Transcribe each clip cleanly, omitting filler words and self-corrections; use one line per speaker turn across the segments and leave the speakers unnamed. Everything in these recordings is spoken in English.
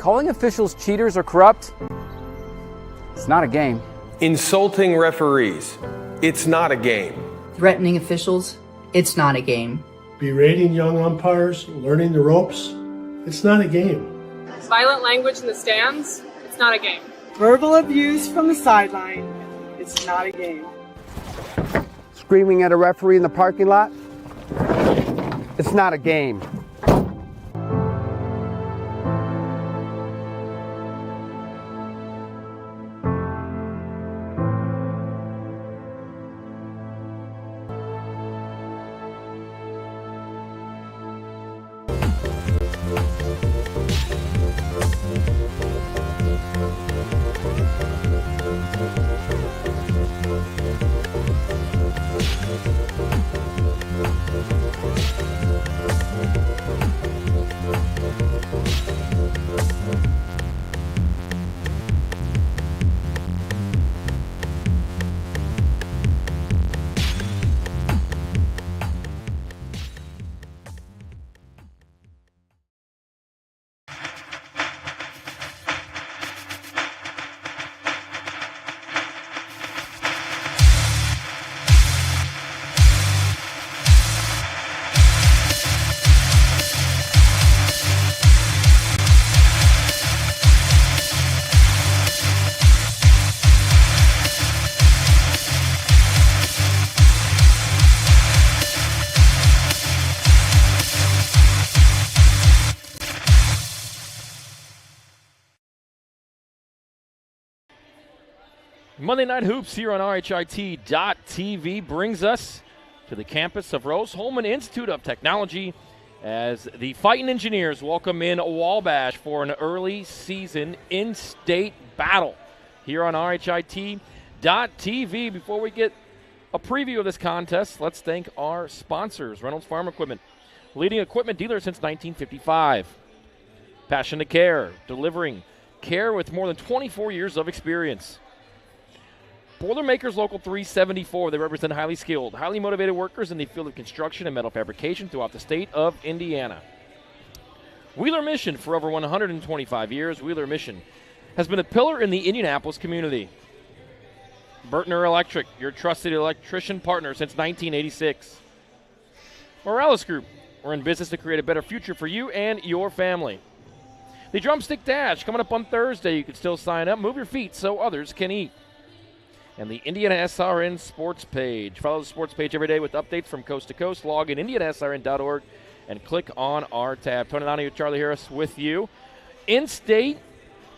Calling officials cheaters or corrupt, it's not a game.
Insulting referees, it's not a game.
Threatening officials, it's not a game.
Berating young umpires, learning the ropes, it's not a game.
Violent language in the stands, it's not a game.
Verbal abuse from the sideline, it's not a game.
Screaming at a referee in the parking lot, it's not a game.
Monday Night Hoops here on RHIT.TV brings us to the campus of Rose-Hulman Institute of Technology as the Fighting Engineers welcome in Wabash for an early season in-state battle here on RHIT.TV. Before we get a preview of this contest, let's thank our sponsors, Reynolds Farm Equipment, leading equipment dealer since 1955. Passion to Care, delivering care with more than 24 years of experience. Boilermakers Local 374. They represent highly skilled, highly motivated workers in the field of construction and metal fabrication throughout the state of Indiana. Wheeler Mission. For over 125 years, Wheeler Mission has been a pillar in the Indianapolis community. Burtner Electric, your trusted electrician partner since 1986. Morales Group. We're in business to create a better future for you and your family. The Drumstick Dash coming up on Thursday. You can still sign up. Move your feet so others can eat. And the IndianaSRN sports page. Follow the sports page every day with updates from coast to coast. Log in IndianaSRN.org and click on our tab. Tony Donahue, Charlie Harris with you. In-state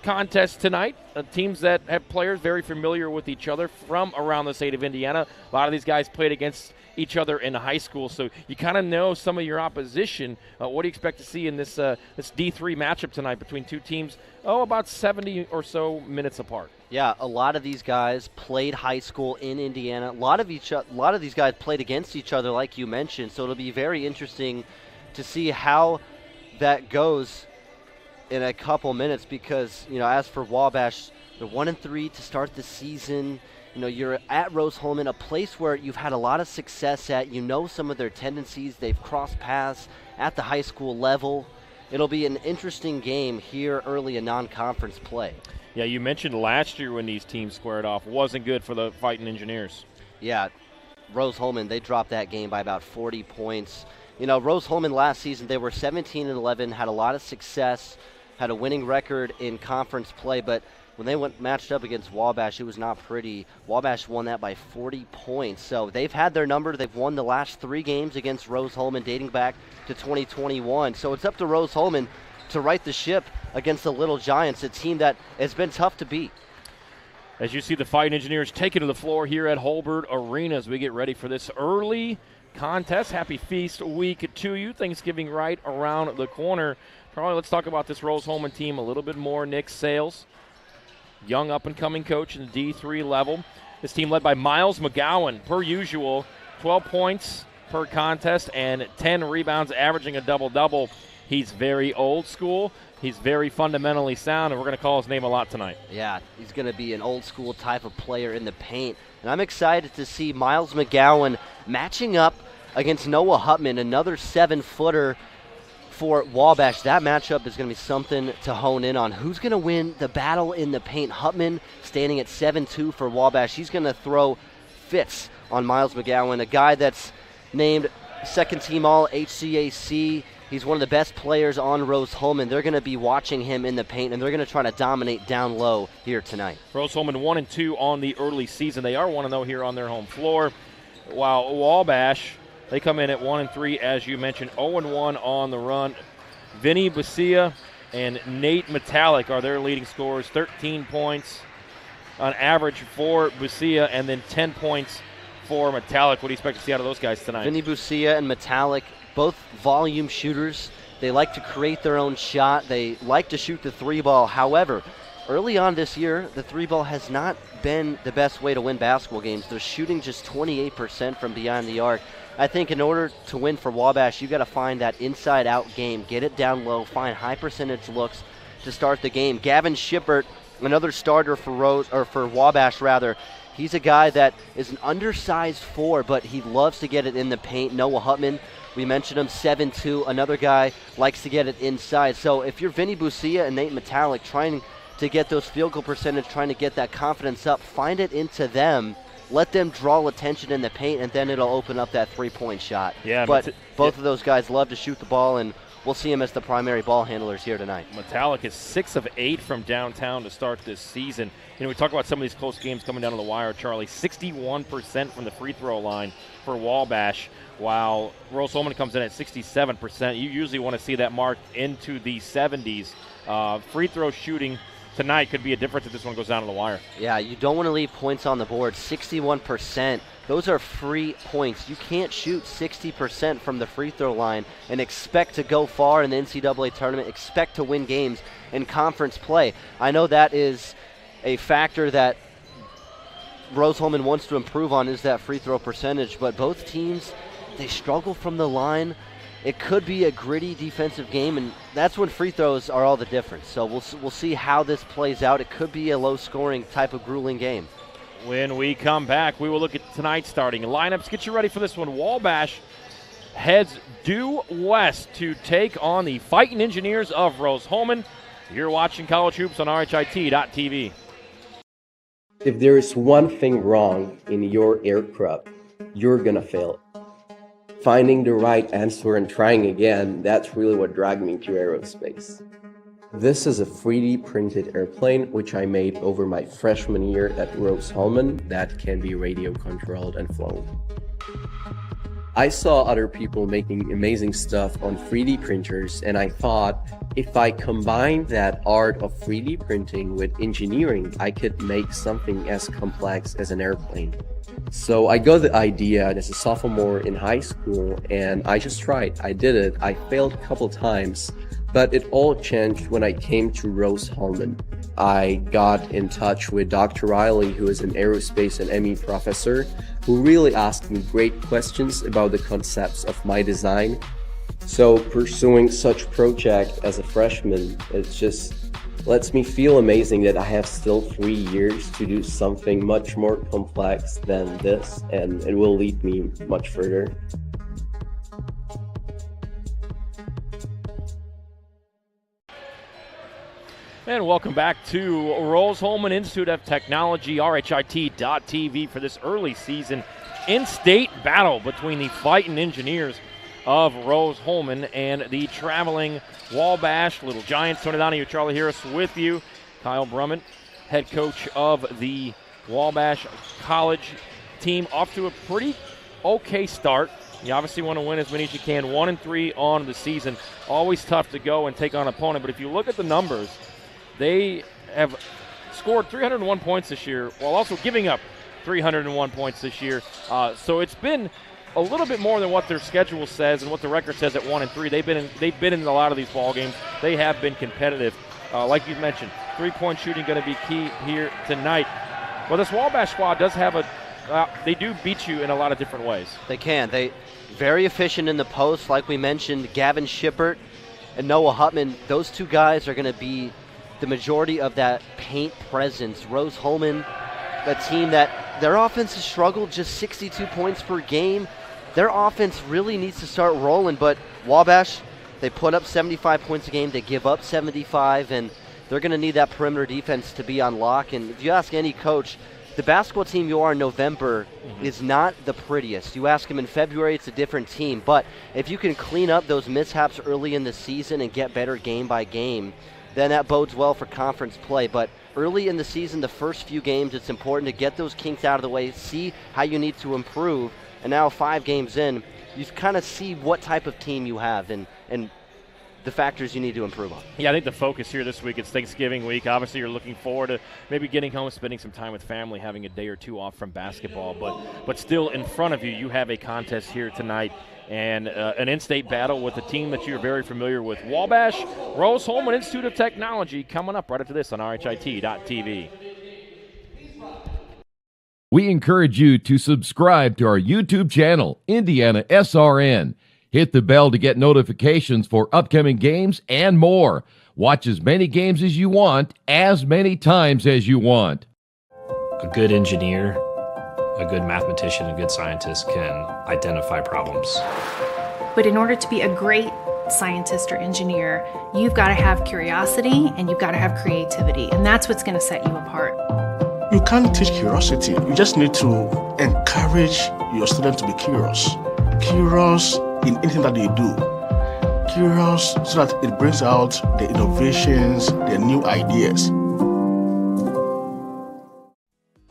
contest tonight. Teams that have players very familiar with each other from around the state of Indiana. A lot of these guys played against each other in high school, so you kind of know some of your opposition. What do you expect to see in this D3 matchup tonight between two teams, about 70 or so minutes apart?
Yeah, a lot of these guys played high school in Indiana. A lot of these guys played against each other, like you mentioned. So it'll be very interesting to see how that goes in a couple minutes. Because as for Wabash, they're 1-3 to start the season. You're at Rose-Hulman, a place where you've had a lot of success at. Some of their tendencies. They've crossed paths at the high school level. It'll be an interesting game here early in non-conference play.
Yeah, you mentioned last year when these teams squared off wasn't good for the Fighting Engineers.
Yeah, Rose-Hulman, they dropped that game by about 40 points. Rose-Hulman last season, they were 17-11, had a lot of success, had a winning record in conference play, but when they matched up against Wabash, it was not pretty. Wabash won that by 40 points. So they've had their number. They've won the last 3 games against Rose-Hulman dating back to 2021. So it's up to Rose-Hulman to right the ship against the Little Giants, a team that has been tough to beat.
As you see the Fighting Engineers taking to the floor here at Holbert Arena as we get ready for this early contest. Happy Feast Week to you. Thanksgiving right around the corner. Probably let's talk about this Rose-Hulman team a little bit more. Nick Sales, young up-and-coming coach in the D3 level. This team led by Miles McGowan, per usual, 12 points per contest and 10 rebounds, averaging a double-double. He's very old school. He's very fundamentally sound, and we're going to call his name a lot tonight.
Yeah, he's going to be an old school type of player in the paint. And I'm excited to see Miles McGowan matching up against Noah Hutman, another 7-footer for Wabash, that matchup is going to be something to hone in on. Who's going to win the battle in the paint? Hulman standing at 7-2 for Wabash. He's going to throw fits on Miles McGowan, a guy that's named second-team All-HCAC. He's one of the best players on Rose-Hulman. They're going to be watching him in the paint, and they're going to try to dominate down low here tonight.
Rose-Hulman 1-2 on the early season. They are 1-0 here on their home floor, while Wabash, they come in at 1-3, as you mentioned, 0-1 on the run. Vinny Busia and Nate Metallic are their leading scorers, 13 points on average for Busia, and then 10 points for Metallic. What do you expect to see out of those guys tonight?
Vinny Busia and Metallic, both volume shooters. They like to create their own shot. They like to shoot the three ball. However, early on this year, the three ball has not been the best way to win basketball games. They're shooting just 28% from beyond the arc. I think in order to win for Wabash, you got to find that inside-out game, get it down low, find high percentage looks to start the game. Gavin Shippert, another starter for Wabash rather. He's a guy that is an undersized 4, but he loves to get it in the paint. Noah Hutman, we mentioned him, 7'2", another guy likes to get it inside. So if you're Vinny Busia and Nate Metallic trying to get those field goal percentage, trying to get that confidence up, find it into them. Let them draw attention in the paint, and then it'll open up that three-point shot.
Yeah,
but both of those guys love to shoot the ball, and we'll see them as the primary ball handlers here tonight.
Metallic is 6 of 8 from downtown to start this season. You know, we talk about some of these close games coming down to the wire, Charlie. 61% from the free throw line for Wabash, while Rose-Hulman comes in at 67%. You usually want to see that mark into the 70s. Free throw shooting tonight could be a difference if this one goes down to the wire.
Yeah, you don't want to leave points on the board. 61%. Those are free points. You can't shoot 60% from the free throw line and expect to go far in the NCAA tournament, expect to win games in conference play. I know that is a factor that Rose-Hulman wants to improve on, is that free throw percentage, but both teams, they struggle from the line. It could be a gritty defensive game, and that's when free throws are all the difference. So we'll see how this plays out. It could be a low-scoring type of grueling game.
When we come back, we will look at tonight's starting lineups. Get you ready for this one. Wabash heads due west to take on the Fighting Engineers of Rose-Hulman. You're watching College Hoops on RHIT.TV.
If there is one thing wrong in your aircraft, you're going to fail. Finding the right answer and trying again, that's really what dragged me to aerospace. This is a 3D printed airplane which I made over my freshman year at Rose-Hulman that can be radio controlled and flown. I saw other people making amazing stuff on 3D printers, and I thought if I combine that art of 3D printing with engineering, I could make something as complex as an airplane. So I got the idea as a sophomore in high school, and I just tried. I did it. I failed a couple times, but it all changed when I came to Rose-Hulman. I got in touch with Dr. Riley, who is an aerospace and ME professor, who really asked me great questions about the concepts of my design. So pursuing such project as a freshman, it just lets me feel amazing that I have still 3 years to do something much more complex than this, and it will lead me much further.
And welcome back to Rose-Hulman Institute of Technology, RHIT.TV, for this early season in-state battle between the Fighting Engineers of Rose-Hulman and the traveling Wabash Little Giants. Tony Donahue, Charlie Harris with you. Kyle Brummett, head coach of the Wabash College team, off to a pretty okay start. You obviously want to win as many as you can. 1-3 on the season. Always tough to go and take on an opponent, but if you look at the numbers, they have scored 301 points this year while also giving up 301 points this year. So it's been a little bit more than what their schedule says and what the record says at 1-3. They've been in a lot of these ball games. They have been competitive. Like you mentioned, three-point shooting going to be key here tonight. Well, this Wabash squad does have they do beat you in a lot of different ways.
They can. They very efficient in the post, like we mentioned. Gavin Shippert and Noah Hutman, those two guys are going to be the majority of that paint presence. Rose-Hulman, a team that their offense has struggled, just 62 points per game. Their offense really needs to start rolling, but Wabash, They put up 75 points a game. They give up 75, and they're going to need that perimeter defense to be on lock. And if you ask any coach, the basketball team you are in November is not the prettiest. You ask them in February, it's a different team. But if you can clean up those mishaps early in the season and get better game by game, then that bodes well for conference play. But early in the season, the first few games, it's important to get those kinks out of the way, see how you need to improve. And now 5 games in, you kind of see what type of team you have and the factors you need to improve on.
Yeah, I think the focus here this week, it's Thanksgiving week. Obviously, you're looking forward to maybe getting home, spending some time with family, having a day or two off from basketball. But still, in front of you, you have a contest here tonight and an in-state battle with a team that you're very familiar with. Wabash, Rose-Hulman Institute of Technology, coming up right after this on RHIT.TV.
We encourage you to subscribe to our YouTube channel, IndianaSRN. Hit the bell to get notifications for upcoming games and more. Watch as many games as you want, as many times as you want.
A good engineer, a good mathematician, a good scientist can identify problems.
But in order to be a great scientist or engineer, you've got to have curiosity and you've got to have creativity, and that's what's going to set you apart.
You can't teach curiosity. You just need to encourage your students to be curious. Curious in anything that they do. Curious so that it brings out the innovations, the new ideas.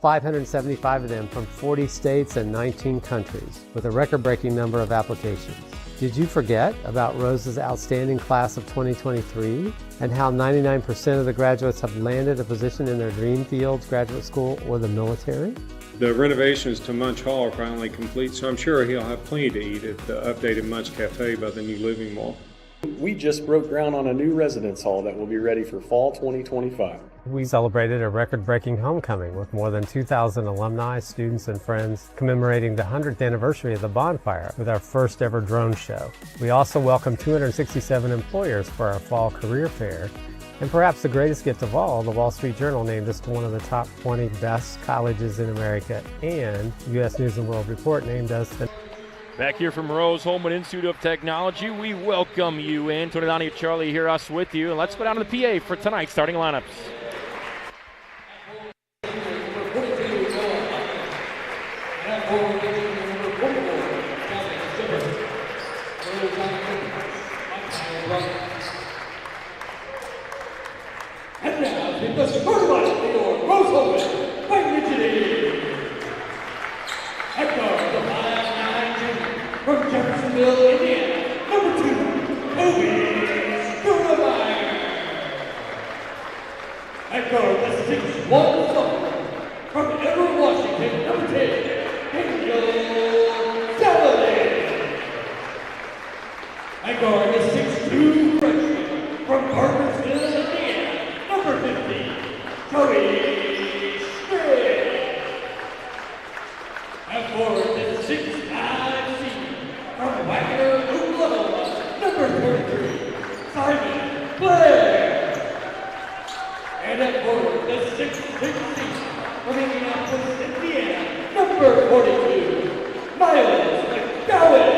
575 of them from 40 states and 19 countries, with a record-breaking number of applications. Did you forget about Rose's outstanding class of 2023 and how 99% of the graduates have landed a position in their dream fields, graduate school, or the military?
The renovations to Munch Hall are finally complete, so I'm sure he'll have plenty to eat at the updated Munch Cafe by the new Living Mall.
We just broke ground on a new residence hall that will be ready for fall 2025.
We celebrated a record-breaking homecoming with more than 2,000 alumni, students, and friends commemorating the 100th anniversary of the bonfire with our first ever drone show. We also welcomed 267 employers for our fall career fair. And perhaps the greatest gift of all, the Wall Street Journal named us to one of the top 20 best colleges in America, and U.S. News & World Report named us the...
Back here from Rose-Hulman Institute of Technology, we welcome you in. Tony Donahue, Charlie here, us with you. And let's go down to the PA for tonight's starting lineups.
And now, take the quarterback for Rose-Hulman, by Richard Hector, the 5'9" from Jeffersonville, Indiana. Number 2, Hector, the 6'1" sophomore from Everett, Washington. Number 10, Angel Saladin. Hector, the 6'2" freshman from Parkersville, Indiana. Number 50, Cody Smith. And forward, the 6'9" senior from Wagner, Oklahoma. Number 33, Simon Blair. And at forward, the 6'6" senior from Indianapolis, Indiana. Number 42, Miles McGowan.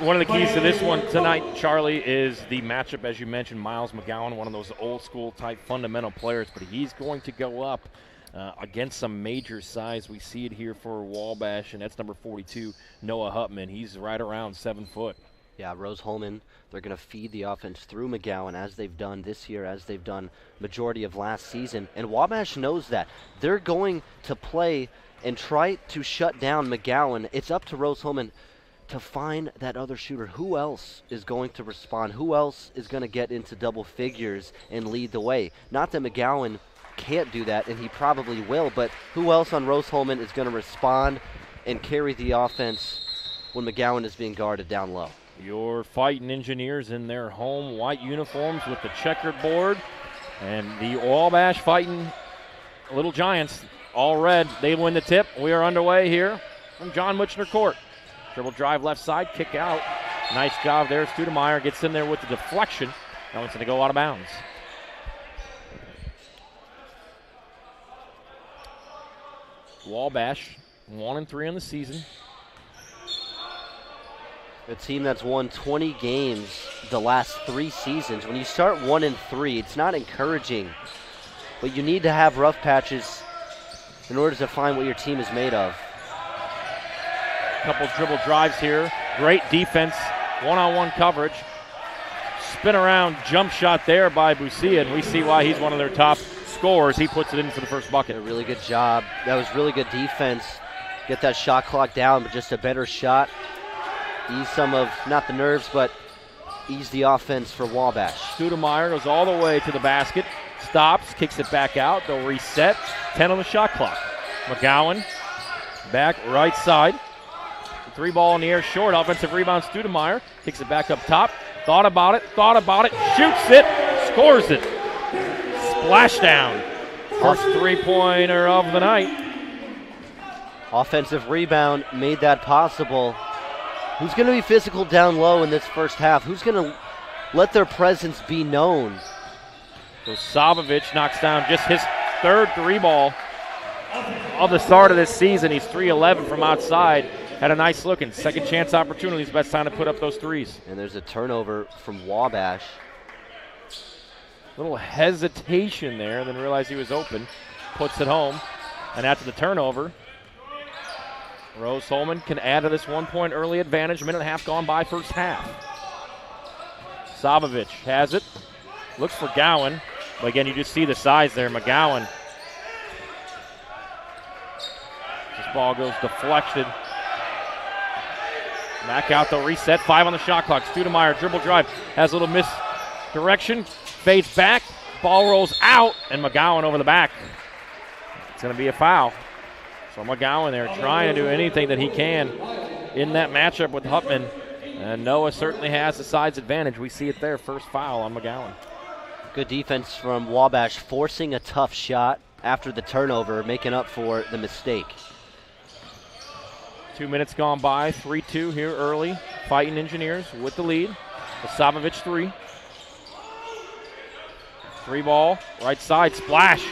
One of the keys to this one tonight, Charlie, is the matchup, as you mentioned. Miles McGowan, one of those old-school type fundamental players, but he's going to go up against some major size. We see it here for Wabash, and that's number 42, Noah Hutman. He's right around 7 foot.
Yeah, Rose-Hulman, they're going to feed the offense through McGowan as they've done this year, as they've done majority of last season. And Wabash knows that. They're going to play and try to shut down McGowan. It's up to Rose-Hulman to find that other shooter. Who else is going to respond? Who else is going to get into double figures and lead the way? Not that McGowan can't do that, and he probably will, but who else on Rose-Hulman is going to respond and carry the offense when McGowan is being guarded down low?
Your Fighting Engineers in their home white uniforms with the checkered board, and the Wabash Fighting Little Giants, all red. They win the tip. We are underway here from John Muchner Court. Dribble drive left side, kick out. Nice job there. Studemeyer gets in there with the deflection. Now it's going to go out of bounds. Wabash 1-3 in the season.
A team that's won 20 games the last 3 seasons. When you start 1-3, it's not encouraging, but you need to have rough patches in order to find what your team is made of.
Couple dribble drives here. Great defense, one-on-one coverage. Spin around jump shot there by Busia, and we see why he's one of their top scorers. He puts it in for the first bucket.
A really good job. That was really good defense. Get that shot clock down, but just a better shot. Ease some of, not the nerves, but ease the offense for Wabash.
Studemeyer goes all the way to the basket, stops, kicks it back out. They'll reset. 10 on the shot clock. McGowan back right side. 3 ball in the air short. Offensive rebound, Studemeyer. Kicks it back up top. Thought about it, shoots it, scores it. Splashdown. First three-pointer of the night.
Offensive rebound made that possible. Who's going to be physical down low in this first half? Who's going to let their presence be known?
So Savovich knocks down just his 3rd 3-ball of the start of this season. He's 3-11 from outside. Had a nice look and second chance opportunities. Best time to put up those threes.
And there's a turnover from Wabash.
Little hesitation there, then realized he was open. Puts it home. And after the turnover, Rose-Hulman can add to this 1-point early advantage. Minute and a half gone by first half. Savovich has it. Looks for Gowan. But again, you just see the size there. McGowan. This ball goes deflected. Back out the reset. 5 on the shot clock. Studemeyer dribble drive. Has a little misdirection. Fades back. Ball rolls out. And McGowan over the back. It's going to be a foul. So McGowan there trying to do anything that he can in that matchup with Hupman. And Noah certainly has the size advantage. We see it there. First foul on McGowan.
Good defense from Wabash, forcing a tough shot after the turnover, making up for the mistake.
2 minutes gone by. 3-2 here early. Fighting Engineers with the lead. The Savovich 3. 3-ball. Right side. Splash.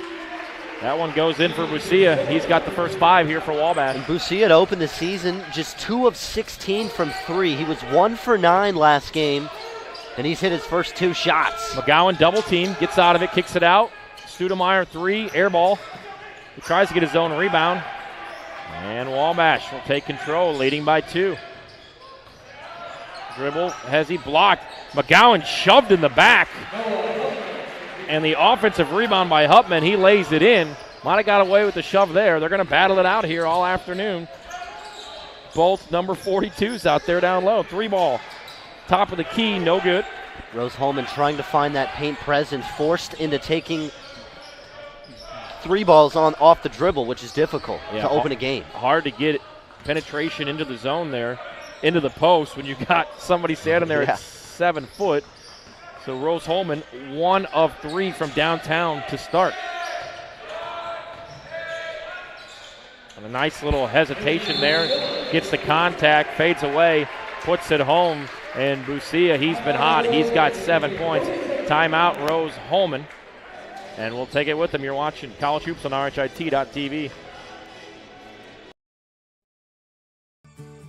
That one goes in for Busia. He's got the first 5 here for Wabash.
And Busia had opened the season just 2 of 16 from 3. He was 1 for 9 last game, and he's hit his first 2 shots.
McGowan double team, gets out of it, kicks it out. Studemeyer 3, air ball. He tries to get his own rebound. And Wabash will take control, leading by 2. Dribble, has he blocked. McGowan shoved in the back. And the offensive rebound by Hupman, he lays it in. Might have got away with the shove there. They're going to battle it out here all afternoon. Both number 42s out there down low. 3-ball. Top of the key, no good.
Rose-Hulman trying to find that paint presence, forced into taking 3 balls off the dribble, which is difficult to open a game.
Hard to get penetration into the zone there, into the post when you got somebody standing there at 7 foot. So Rose-Hulman, 1 of 3 from downtown to start. And a nice little hesitation there. Gets the contact, fades away, puts it home. And Busia, he's been hot. He's got 7 points. Timeout, Rose-Hulman. And we'll take it with them. You're watching College Hoops on RHIT.TV.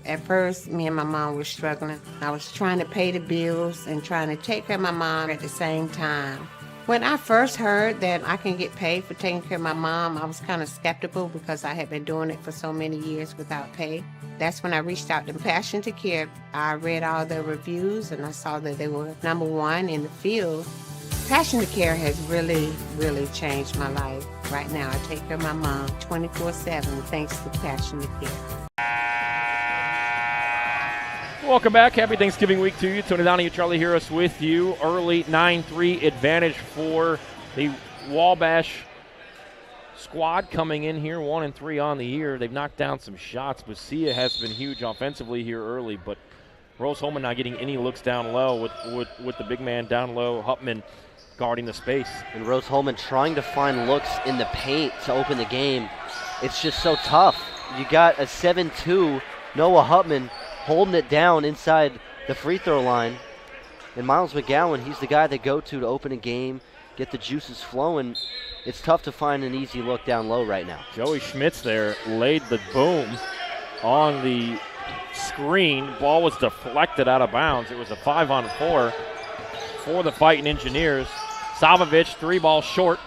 At first, me and my mom were struggling. I was trying to pay the bills and trying to take care of my mom at the same time. When I first heard that I can get paid for taking care of my mom, I was kind of skeptical because I had been doing it for so many years without pay. That's when I reached out to Passion to Care. I read all the reviews and I saw that they were #1 in the field. Passion to Care has really, really changed my life. Right now, I take care of my mom 24/7 thanks to Passion to Care.
Welcome back. Happy Thanksgiving week to you. Tony Donahue, Charlie Harris with you. Early 9-3 advantage for the Wabash squad coming in here. 1-3 on the year. They've knocked down some shots. Busia has been huge offensively here early, but Rose-Hulman not getting any looks down low with the big man down low, Hupman guarding the space.
And Rose-Hulman trying to find looks in the paint to open the game. It's just so tough. You got a 7-2 Noah Hupman holding it down inside the free throw line. And Miles McGowan, he's the guy they go to open a game, get the juices flowing. It's tough to find an easy look down low right now.
Joey Schmitz there laid the boom on the screen. Ball was deflected out of bounds. It was a 5-on-4 for the Fighting Engineers. Savovich, 3-ball short.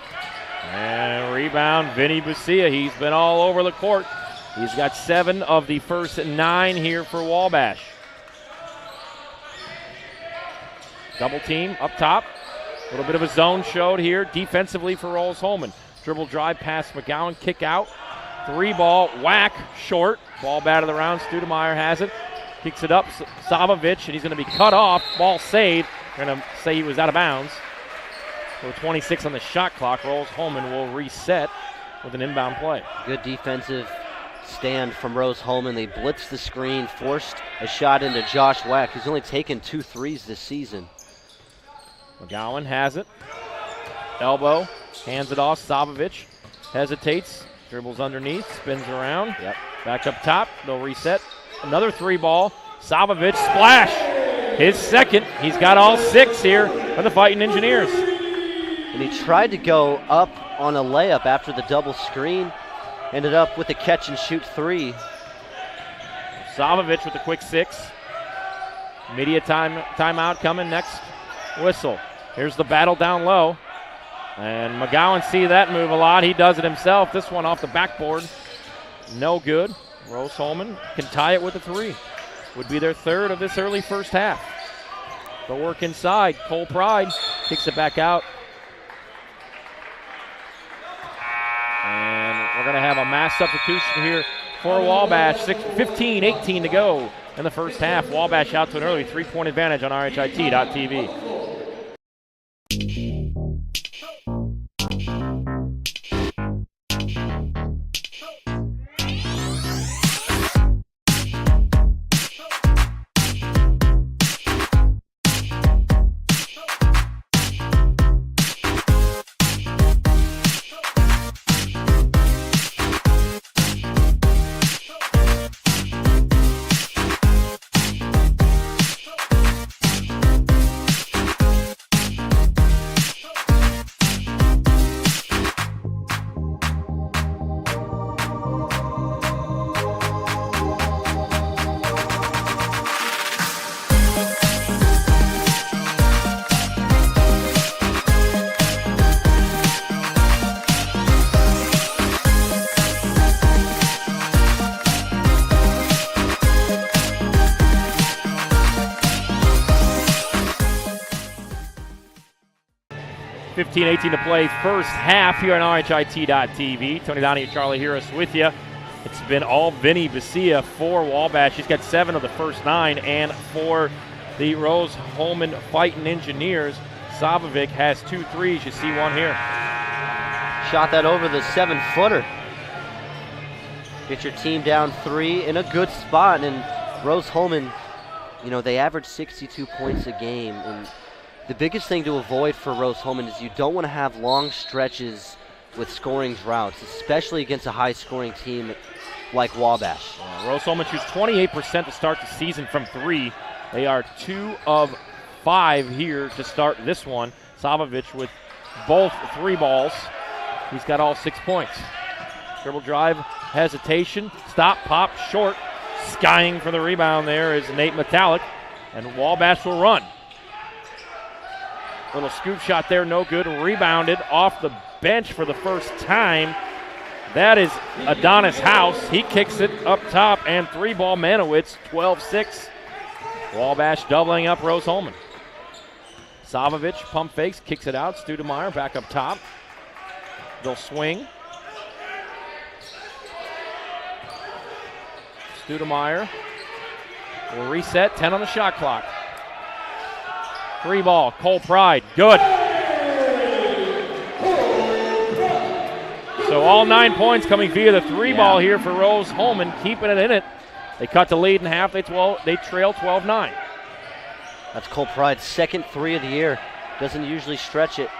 And rebound, Vinny Busia. He's been all over the court. He's got 7 of the first 9 here for Wabash. Double team up top. A little bit of a zone showed here defensively for Rose-Hulman. Dribble drive past McGowan, kick out. 3-ball, whack, short. Ball bat of the round, Studemeyer has it. Kicks it up, Savovich, and he's going to be cut off. Ball saved. They're going to say he was out of bounds. So 26 on the shot clock. Rose-Hulman will reset with an inbound play.
Good defensive stand from Rose-Hulman. They blitzed the screen, forced a shot into Josh Wack, who's only taken 2 threes this season.
McGowan has it. Elbow, hands it off. Savovich hesitates, dribbles underneath, spins around.
Yep.
Back up top, they'll reset. Another 3-ball. Savovich, splash. His second. He's got all 6 here for the Fighting Engineers.
And he tried to go up on a layup after the double screen. Ended up with a catch and shoot 3.
Savovich with a quick 6. Media timeout coming next. Whistle. Here's the battle down low. And McGowan see that move a lot. He does it himself. This one off the backboard. No good. Rose-Hulman can tie it with a 3. Would be their 3rd of this early first half. The work inside. Cole Pride kicks it back out. And we're going to have a mass substitution here for Wabash. 15-18 to go in the first half. Wabash out to an early 3-point advantage on RHIT.TV. .18 to play first half here on RHIT.TV. Tony Donahue, Charlie Harris with you. It's been all Vinny Busia for Wabash. He's got 7 of the first 9. And for the Rose-Hulman Fighting Engineers, Savovic has 2 threes. You see one here.
Shot that over the 7-footer. Get your team down 3 in a good spot. And Rose-Hulman, you know, they average 62 points a game. And the biggest thing to avoid for Rose-Hulman is you don't want to have long stretches with scoring droughts, especially against a high-scoring team like Wabash.
Rose-Hulman shoots 28% to start the season from 3. They are 2 of 5 here to start this one. Savovich with both 3 balls. He's got all 6 points. Dribble drive, hesitation, stop, pop, short. Skying for the rebound there is Nate Metallic, and Wabash will run. Little scoop shot there, no good. Rebounded off the bench for the first time. That is Adonis House. He kicks it up top, and 3-ball Manowitz, 12-6. Wabash doubling up Rose-Hulman. Savovich pump fakes, kicks it out. Studemeyer back up top. They'll swing. Studemeyer will reset, 10 on the shot clock. 3-ball, Cole Pride, good. So all 9 points coming via the 3-ball here for Rose-Hulman, keeping it in it. They cut the lead in half, they trail 12-9.
That's Cole Pride's 2nd 3 of the year. Doesn't usually stretch it.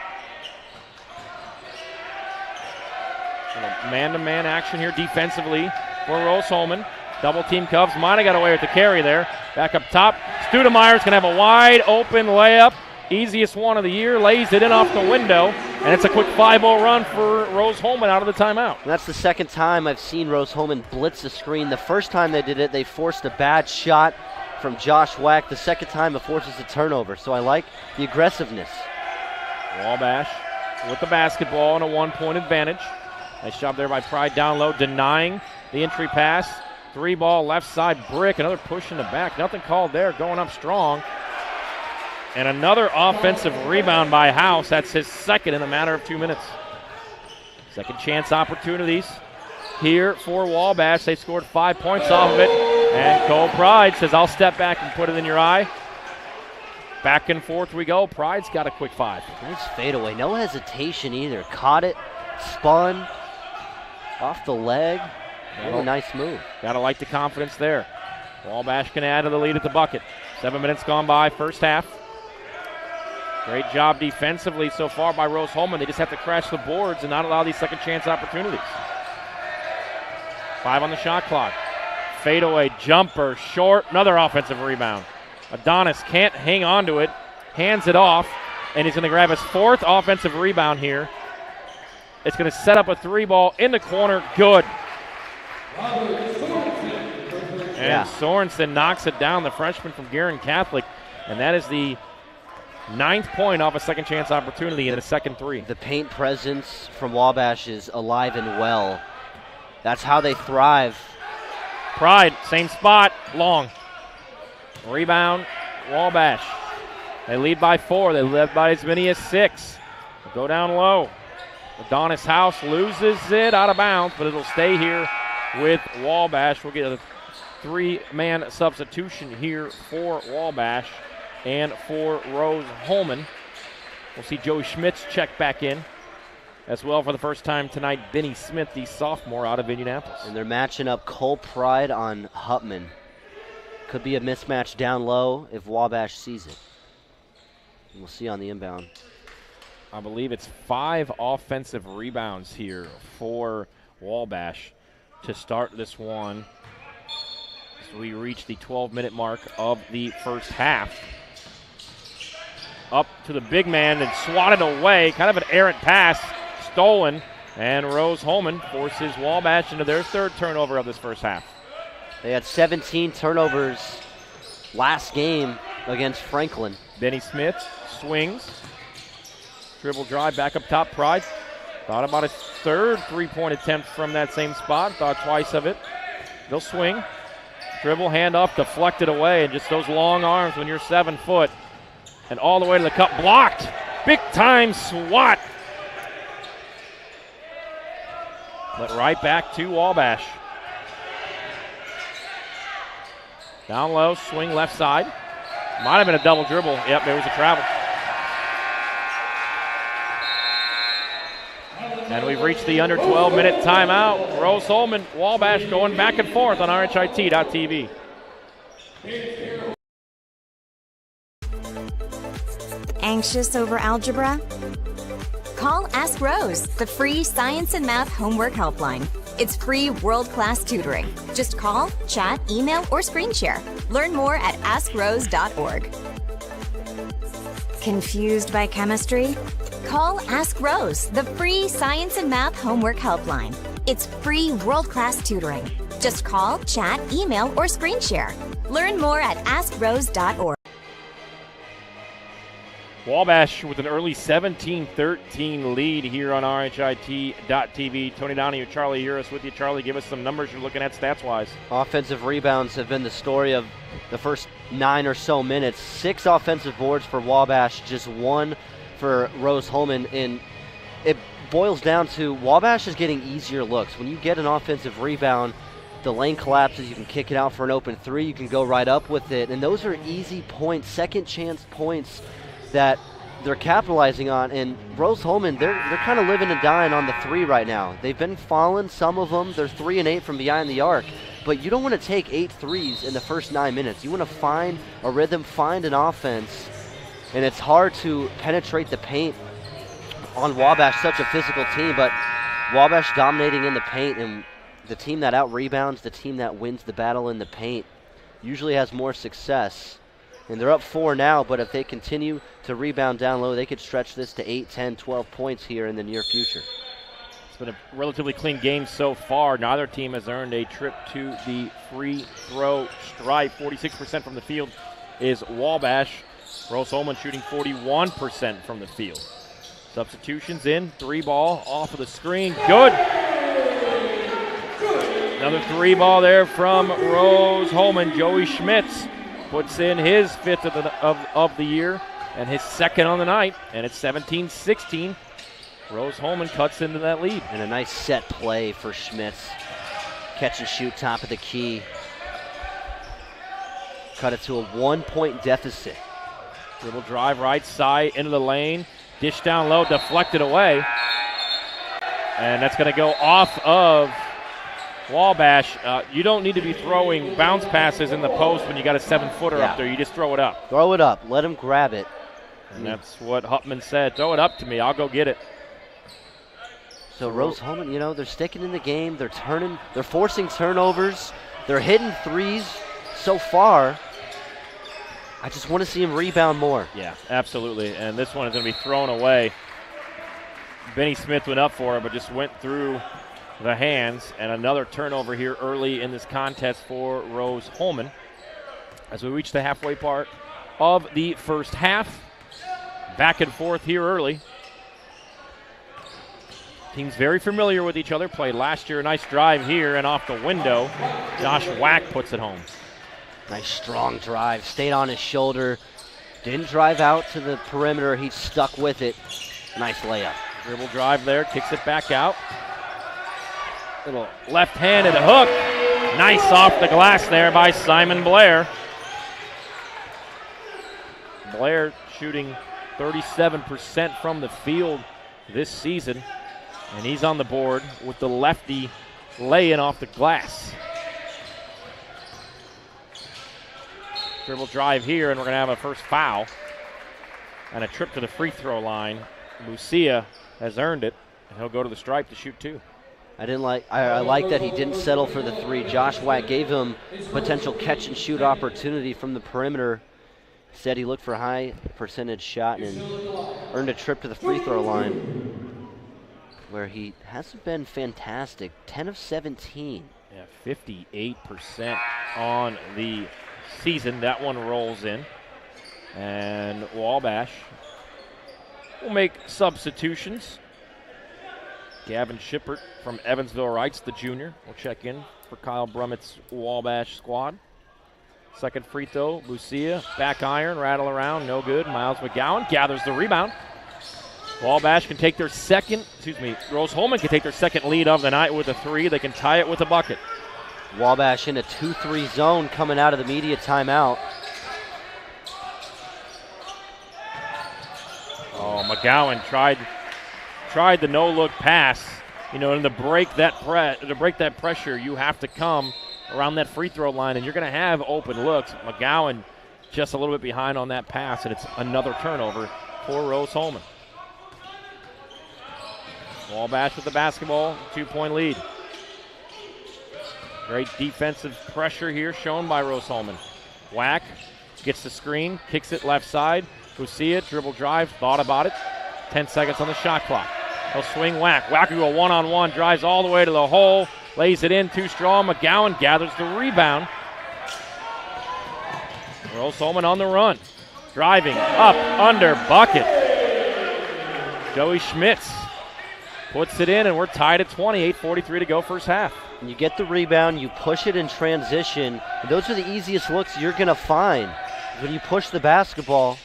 Man-to-man action here defensively for Rose-Hulman. Double team Cubs, might have got away with the carry there. Back up top, Studemeyer's going to have a wide open layup. Easiest one of the year, lays it in off the window. And it's a quick 5-0 run for Rose-Hulman out of the timeout.
And that's the second time I've seen Rose-Hulman blitz the screen. The first time they did it, they forced a bad shot from Josh Wack. The second time, it forces a turnover. So I like the aggressiveness.
Wabash with the basketball and a 1-point advantage. Nice job there by Pride down low, denying the entry pass. 3-ball left side brick, another push in the back. Nothing called there, going up strong. And another offensive rebound by House. That's his second in a matter of 2 minutes. Second chance opportunities here for Wabash. They scored 5 points off of it. And Cole Pride says, I'll step back and put it in your eye. Back and forth we go. Pride's got a quick 5.
Nice fadeaway. No hesitation either. Caught it, spun, off the leg. Really nice move.
Gotta like the confidence there. Wabash can add to the lead at the bucket. 7 minutes gone by, first half. Great job defensively so far by Rose-Hulman. They just have to crash the boards and not allow these second chance opportunities. 5 on the shot clock. Fadeaway jumper, short, another offensive rebound. Adonis can't hang on to it, hands it off, and he's going to grab his 4th offensive rebound here. It's going to set up a 3-ball in the corner, good. And Sorensen knocks it down, the freshman from Guerin Catholic, and that is the 9th point off a second chance opportunity in the second 3.
The paint presence from Wabash is alive and well. That's how they thrive.
Pride, same spot, long. Rebound, Wabash. They lead by 4. They lead by as many as 6. They'll go down low. Adonis House loses it out of bounds, but it'll stay here with Wabash. We'll get a 3-man substitution here for Wabash and for Rose-Hulman. We'll see Joey Schmitz check back in. As well, for the first time tonight, Benny Smith, the sophomore out of Indianapolis.
And they're matching up Cole Pride on Hutman. Could be a mismatch down low if Wabash sees it. And we'll see on the inbound.
I believe it's 5 offensive rebounds here for Wabash to start this one as we reach the 12-minute mark of the first half. Up to the big man and swatted away. Kind of an errant pass. Stolen, and Rose-Hulman forces Wabash into their 3rd turnover of this first half.
They had 17 turnovers last game against Franklin.
Benny Smith swings. Dribble drive back up top, Pride. Thought about his 3rd 3-point attempt from that same spot. Thought twice of it. They'll swing. Dribble, hand off, deflected away, and just those long arms when you're 7 foot. And all the way to the cup, blocked. Big time swat. But right back to Wabash. Down low, swing left side. Might have been a double dribble. Yep, there was a travel. And we've reached the under 12-minute timeout. Rose-Hulman, Wabash going back and forth on RHIT.TV.
Anxious over algebra? Call Ask Rose, the free science and math homework helpline. It's free world-class tutoring. Just call, chat, email, or screen share. Learn more at AskRose.org. Confused by chemistry? Call Ask Rose, the free science and math homework helpline. It's free world-class tutoring. Just call, chat, email, or screen share. Learn more at AskRose.org.
Wabash with an early 17-13 lead here on RHIT.TV. Tony Donahue, Charlie Uris with you. Charlie, give us some numbers you're looking at stats-wise.
Offensive rebounds have been the story of the first 9 or so minutes. 6 offensive boards for Wabash, just 1 for Rose-Hulman. And it boils down to Wabash is getting easier looks. When you get an offensive rebound, the lane collapses, you can kick it out for an open 3, you can go right up with it. And those are easy points, second chance points that they're capitalizing on, and Rose-Hulman, they're kind of living and dying on the 3 right now. They've been falling, some of them. They're 3 and 8 from behind the arc, but you don't want to take 8 threes in the first 9 minutes. You want to find a rhythm, find an offense, and it's hard to penetrate the paint on Wabash, such a physical team, but Wabash dominating in the paint, and the team that out-rebounds, the team that wins the battle in the paint, usually has more success. And they're up 4 now, but if they continue to rebound down low, they could stretch this to 8, 10, 12 points here in the near future.
It's been a relatively clean game so far. Neither team has earned a trip to the free throw stripe. 46% from the field is Wabash. Rose-Hulman shooting 41% from the field. Substitutions in, 3-ball off of the screen, good. Another 3-ball there from Rose-Hulman. Joey Schmitz puts in his 5th of the year and his 2nd on the night, and it's 17-16. Rose-Hulman cuts into that lead.
And a nice set play for Schmitz. Catch and shoot, top of the key. Cut it to a 1-point deficit.
Dribble drive right side into the lane. Dish down low, deflected away. And that's going to go off of Wabash. You don't need to be throwing bounce passes in the post when you got a 7-footer up there. You just throw it up.
Throw it up. Let him grab it.
And that's what Hutman said. Throw it up to me. I'll go get it.
So Rose-Hulman, they're sticking in the game. They're turning. They're forcing turnovers. They're hitting threes so far. I just want to see him rebound more.
Yeah, absolutely. And this one is going to be thrown away. Benny Smith went up for it, but just went through the hands. And another turnover here early in this contest for Rose-Hulman as we reach the halfway part of the first half. Back and forth here early. Teams very familiar with each other. Played last year. A nice drive here and off the window. Josh Wack puts it home.
Nice strong drive. Stayed on his shoulder. Didn't drive out to the perimeter. He stuck with it. Nice layup.
Dribble drive there. Kicks it back out. Little left-handed hook. Nice off the glass there by Simon Blair. Blair shooting 37% from the field this season. And he's on the board with the lefty lay-in off the glass. Dribble drive here, and we're going to have a first foul. And a trip to the free throw line. Lucia has earned it, and he'll go to the stripe to shoot 2.
I like that he didn't settle for the 3. Josh Wack gave him potential catch and shoot opportunity from the perimeter. Said he looked for a high percentage shot and earned a trip to the free throw line, where he hasn't been fantastic. 10 of 17.
Yeah, 58% on the season. That one rolls in. And Wabash will make substitutions. Gavin Shippert from Evansville Wrights, the junior, will check in for Kyle Brummett's Wabash squad. Second free throw, Lucia, back iron, rattle around, no good. Miles McGowan gathers the rebound. Wabash can take their Rose-Hulman can take their second lead of the night with a 3. They can tie it with a bucket.
Wabash in a 2-3 zone coming out of the media timeout.
Oh, McGowan tried the no-look pass. And to break that pressure, you have to come around that free throw line, and you're going to have open looks. McGowan just a little bit behind on that pass, and it's another turnover for Rose-Hulman. Wabash with the basketball, 2-point lead. Great defensive pressure here shown by Rose-Hulman. Wack gets the screen, kicks it left side. Lucia, dribble drive, thought about it. 10 seconds on the shot clock. He'll swing Wack. Wack will go one-on-one, drives all the way to the hole, lays it in, too strong. McGowan gathers the rebound. Rose-Hulman on the run. Driving, up, under, bucket. Joey Schmitz puts it in, and we're tied at 20. 8:43 to go first half.
And you get the rebound, you push it in transition. And those are the easiest looks you're going to find when you push the basketball.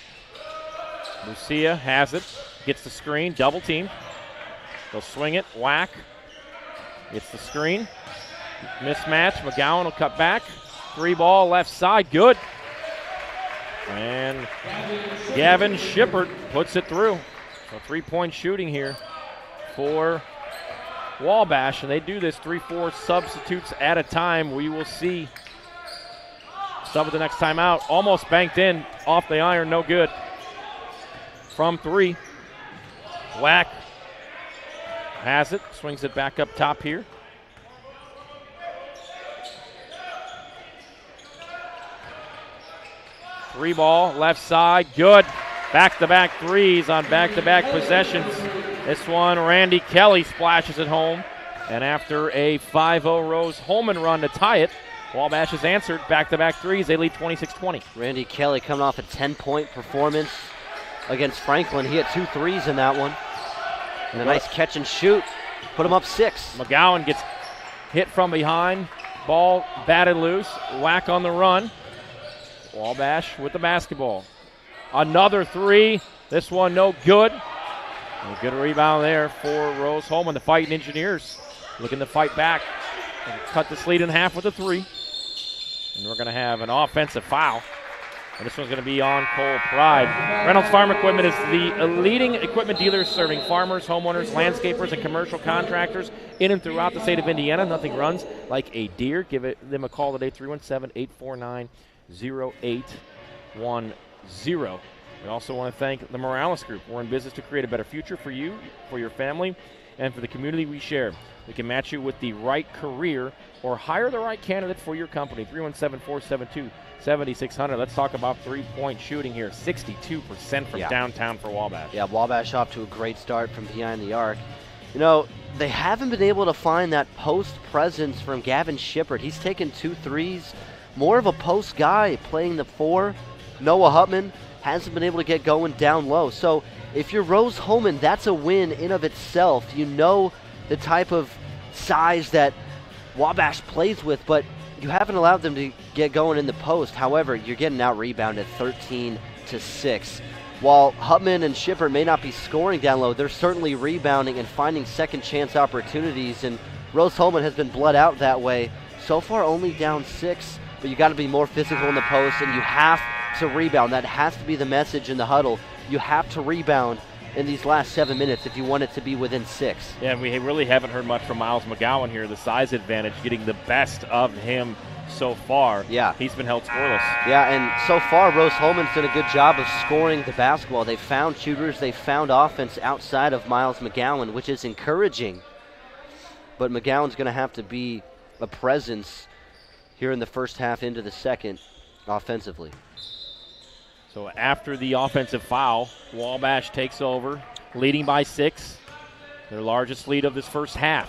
Lucia has it, gets the screen, double team. They'll swing it, Wack gets the screen. Mismatch, McGowan will cut back. 3-ball left side, good. And Gavin Shippert puts it through. So 3-point shooting here for Wabash, and they do this 3-4 substitutes at a time. We will see sub at the next time out. Almost banked in, off the iron, no good. From 3, Wack has it, swings it back up top here. Three ball, left side, good. Back-to-back threes on back-to-back possessions. This one, Randy Kelly splashes it home. And after a 5-0 Rose-Hulman run to tie it, Wabash has answered back-to-back threes. They lead 26-20.
Randy Kelly coming off a 10-point performance against Franklin. He had 2 threes in that one. And a nice catch and shoot. Put him up 6.
McGowan gets hit from behind. Ball batted loose. Whack on the run. Wabash with the basketball. Another 3. This one no good. A good rebound there for Rose-Hulman. The Fighting Engineers looking to fight back and cut this lead in half with a 3. And we're going to have an offensive foul. And this one's going to be on Cole Pride. Reynolds Farm Equipment is the leading equipment dealer serving farmers, homeowners, landscapers, and commercial contractors in and throughout the state of Indiana. Nothing runs like a deer. Give them a call today, 317-849-0810. We also want to thank the Morales Group. We're in business to create a better future for you, for your family, and for the community we share. We can match you with the right career or hire the right candidate for your company. 317-472-7600. Let's talk about three-point shooting here. 62% from downtown for Wabash.
Yeah, Wabash off to a great start from behind the arc. You know, they haven't been able to find that post presence from Gavin Shippert. He's taken 2 threes. More of a post guy playing the 4. Noah Hutman hasn't been able to get going down low. So if you're Rose-Hulman, that's a win in of itself. You know the type of size that Wabash plays with, but you haven't allowed them to get going in the post. However, you're getting out-rebounded 13-6. While Hutman and Shippert may not be scoring down low, they're certainly rebounding and finding second-chance opportunities, and Rose-Hulman has been bled out that way. So far, only down 6, but you got to be more physical in the post, and you have to rebound. That has to be the message in the huddle. You have to rebound in these last 7 minutes if you want it to be within 6.
Yeah, and we really haven't heard much from Miles McGowan here. The size advantage, getting the best of him so far.
Yeah.
He's been held scoreless.
Yeah, and so far Rose-Hulman's done a good job of scoring the basketball. They've found shooters. They've found offense outside of Miles McGowan, which is encouraging. But McGowan's going to have to be a presence here in the first half into the second offensively.
So after the offensive foul, Wabash takes over, leading by 6. Their largest lead of this first half.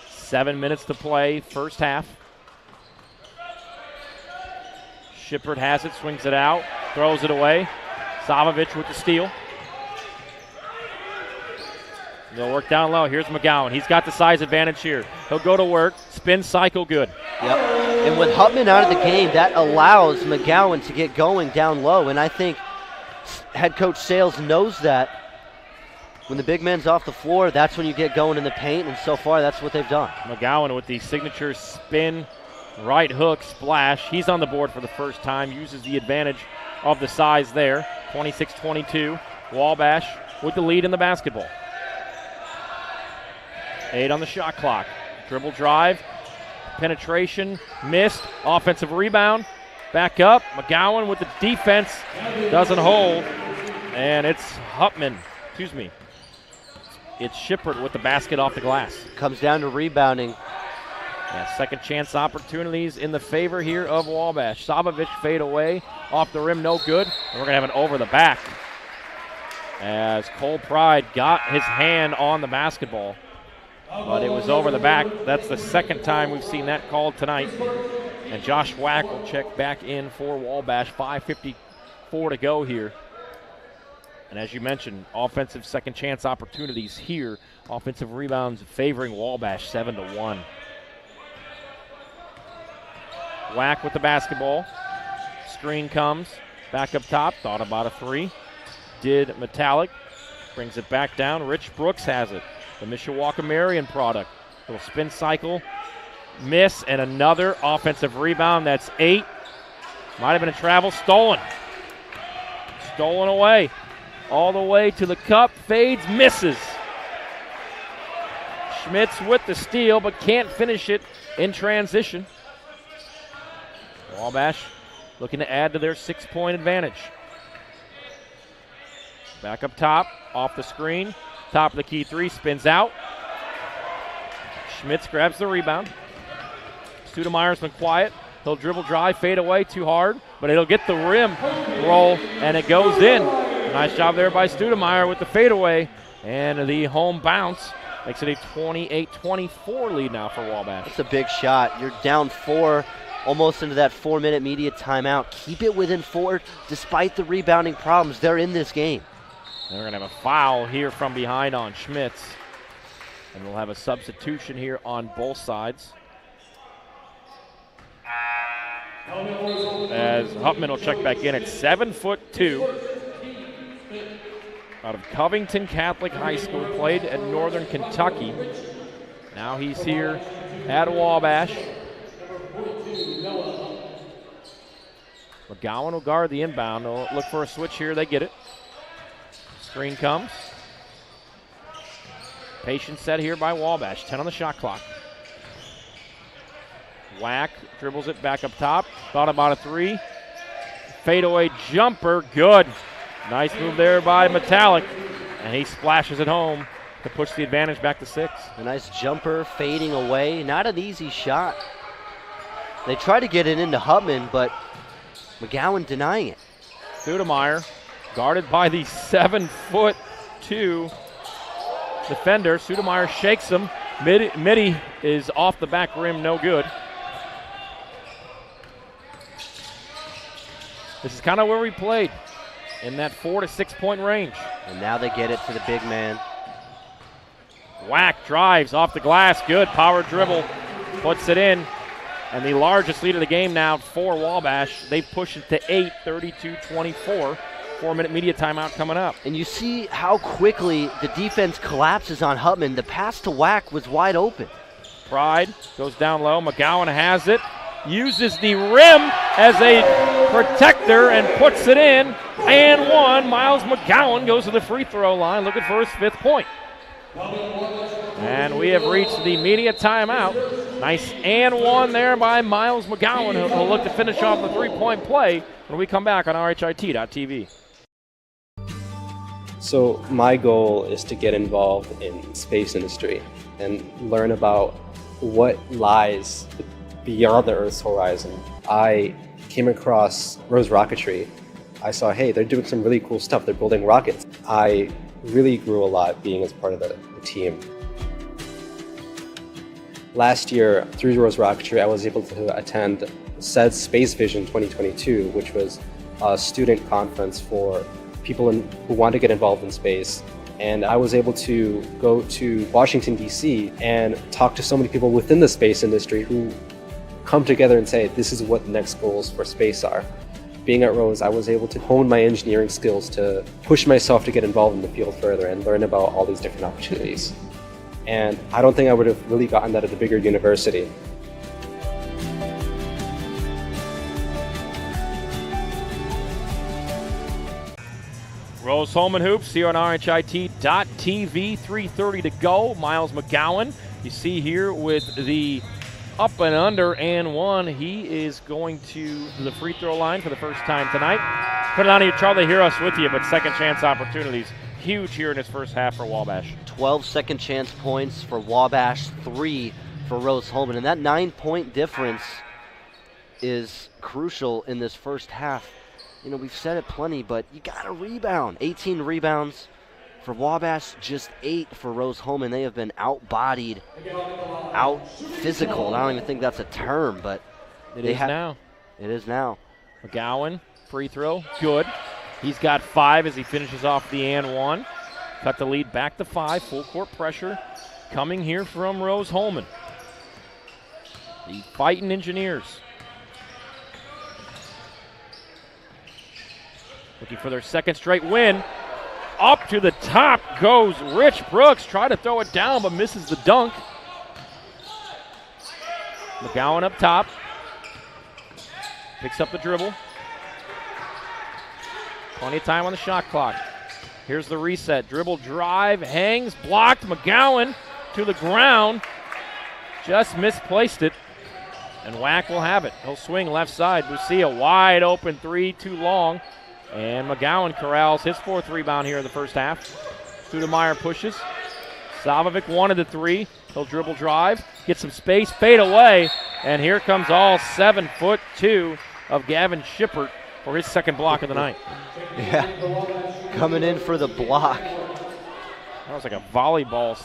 7 minutes to play, first half. Shippert has it, swings it out, throws it away. Savovich with the steal. They'll work down low. Here's McGowan. He's got the size advantage here. He'll go to work, spin cycle, good.
Yep. And with Hutman out of the game, that allows McGowan to get going down low. And I think head coach Sales knows that. When the big man's off the floor, that's when you get going in the paint. And so far, that's what they've done.
McGowan with the signature spin, right hook, splash. He's on the board for the first time. Uses the advantage of the size there. 26-22. Wabash with the lead in the basketball. 8 on the shot clock. Dribble drive. Penetration. Missed. Offensive rebound. Back up. McGowan with the defense. Doesn't hold. And it's Hutman. Excuse me. It's Shippert with the basket off the glass.
Comes down to rebounding.
Yeah, second chance opportunities in the favor here of Wabash. Savovich fade away. Off the rim, no good. And we're going to have an over the back. As Cole Pride got his hand on the basketball. But it was over the back. That's the second time we've seen that called tonight. And Josh Wack will check back in for Wabash. 5:54 to go here. And as you mentioned, offensive second chance opportunities here. Offensive rebounds favoring Wabash 7-1. Wack with the basketball. Screen comes. Back up top. Thought about a 3. Did Metallic. Brings it back down. Rich Brooks has it. The Mishawaka Marion product. Little spin cycle. Miss and another offensive rebound. That's 8. Might have been a travel. Stolen. Stolen away. All the way to the cup. Fades. Misses. Schmitz with the steal, but can't finish it in transition. Wabash looking to add to their 6-point advantage. Back up top. Off the screen. Top of the key 3, spins out. Schmitz grabs the rebound. Studemeyer's been quiet. He'll dribble drive, fade away too hard, but it'll get the rim roll, and it goes in. Nice job there by Studemeyer with the fadeaway, and the home bounce makes it a 28-24 lead now for Wabash.
That's a big shot. You're down 4, almost into that 4-minute media timeout. Keep it within 4 despite the rebounding problems. They're in this game.
They're going to have a foul here from behind on Schmitz, and we'll have a substitution here on both sides. As Hupman will check back in at 7'2". Out of Covington Catholic High School, played at Northern Kentucky. Now he's here at Wabash. McGowan will guard the inbound. They'll look for a switch here. They get it. Screen comes. Patient set here by Wabash. 10 on the shot clock. Wack dribbles it back up top. Thought about a 3. Fadeaway jumper. Good. Nice move there by Metallic. And he splashes it home to push the advantage back to 6.
A nice jumper fading away. Not an easy shot. They try to get it into Hupman, but McGowan denying it.
Studemeyer guarded by the 7'2" defender. Studemeyer shakes him. Mitty is off the back rim, no good. This is kind of where we played, in that 4 to 6 point range.
And now they get it to the big man.
Wack drives off the glass, good power dribble, puts it in. And the largest lead of the game now for Wabash. They push it to 8, 32-24. 4-minute media timeout coming up.
And you see how quickly the defense collapses on Hupman. The pass to Wack was wide open.
Pride goes down low. McGowan has it. Uses the rim as a protector and puts it in. And one. Miles McGowan goes to the free throw line looking for his 5th point. And we have reached the media timeout. Nice and one there by Miles McGowan, who'll look to finish off the 3-point play when we come back on RHIT.TV.
So my goal is to get involved in space industry and learn about what lies beyond the Earth's horizon. I came across Rose Rocketry. I saw, hey, they're doing some really cool stuff. They're building rockets. I really grew a lot being as part of the team. Last year, through Rose Rocketry, I was able to attend SED's Space Vision 2022, which was a student conference for people who want to get involved in space. And I was able to go to Washington, D.C. and talk to so many people within the space industry who come together and say, this is what the next goals for space are. Being at Rose, I was able to hone my engineering skills to push myself to get involved in the field further and learn about all these different opportunities. And I don't think I would have really gotten that at a bigger university.
Rose-Hulman hoops here on RHIT.TV. 3:30 to go. Miles McGowan, you see here with the up and under and one. He is going to the free throw line for the first time tonight. Put it on you, Charlie. Hear us with you, but second chance opportunities huge here in his first half for Wabash.
12 second chance points for Wabash, 3 for Rose-Hulman. And that 9-point difference is crucial in this first half. You know, we've said it plenty, but you got to rebound. 18 rebounds for Wabash, just 8 for Rose-Hulman. They have been out-bodied, out-physical. I don't even think that's a term, but
it is now.
It is now.
McGowan, free throw, good. He's got 5 as he finishes off the and one. Cut the lead back to 5. Full court pressure coming here from Rose-Hulman. The Fighting Engineers. Looking for their second straight win. Up to the top goes Rich Brooks. Try to throw it down, but misses the dunk. McGowan up top. Picks up the dribble. Plenty of time on the shot clock. Here's the reset. Dribble drive, hangs, blocked. McGowan to the ground. Just misplaced it. And Wack will have it. He'll swing left side. Lucia wide open 3, too long. And McGowan corrals his 4th rebound here in the first half. Studemeyer pushes. Savovic wanted the 3. He'll dribble drive, get some space, fade away, And here comes all 7'2" of Gavin Shippert for his second block of the night.
Yeah, coming in for the block.
That was like a volleyball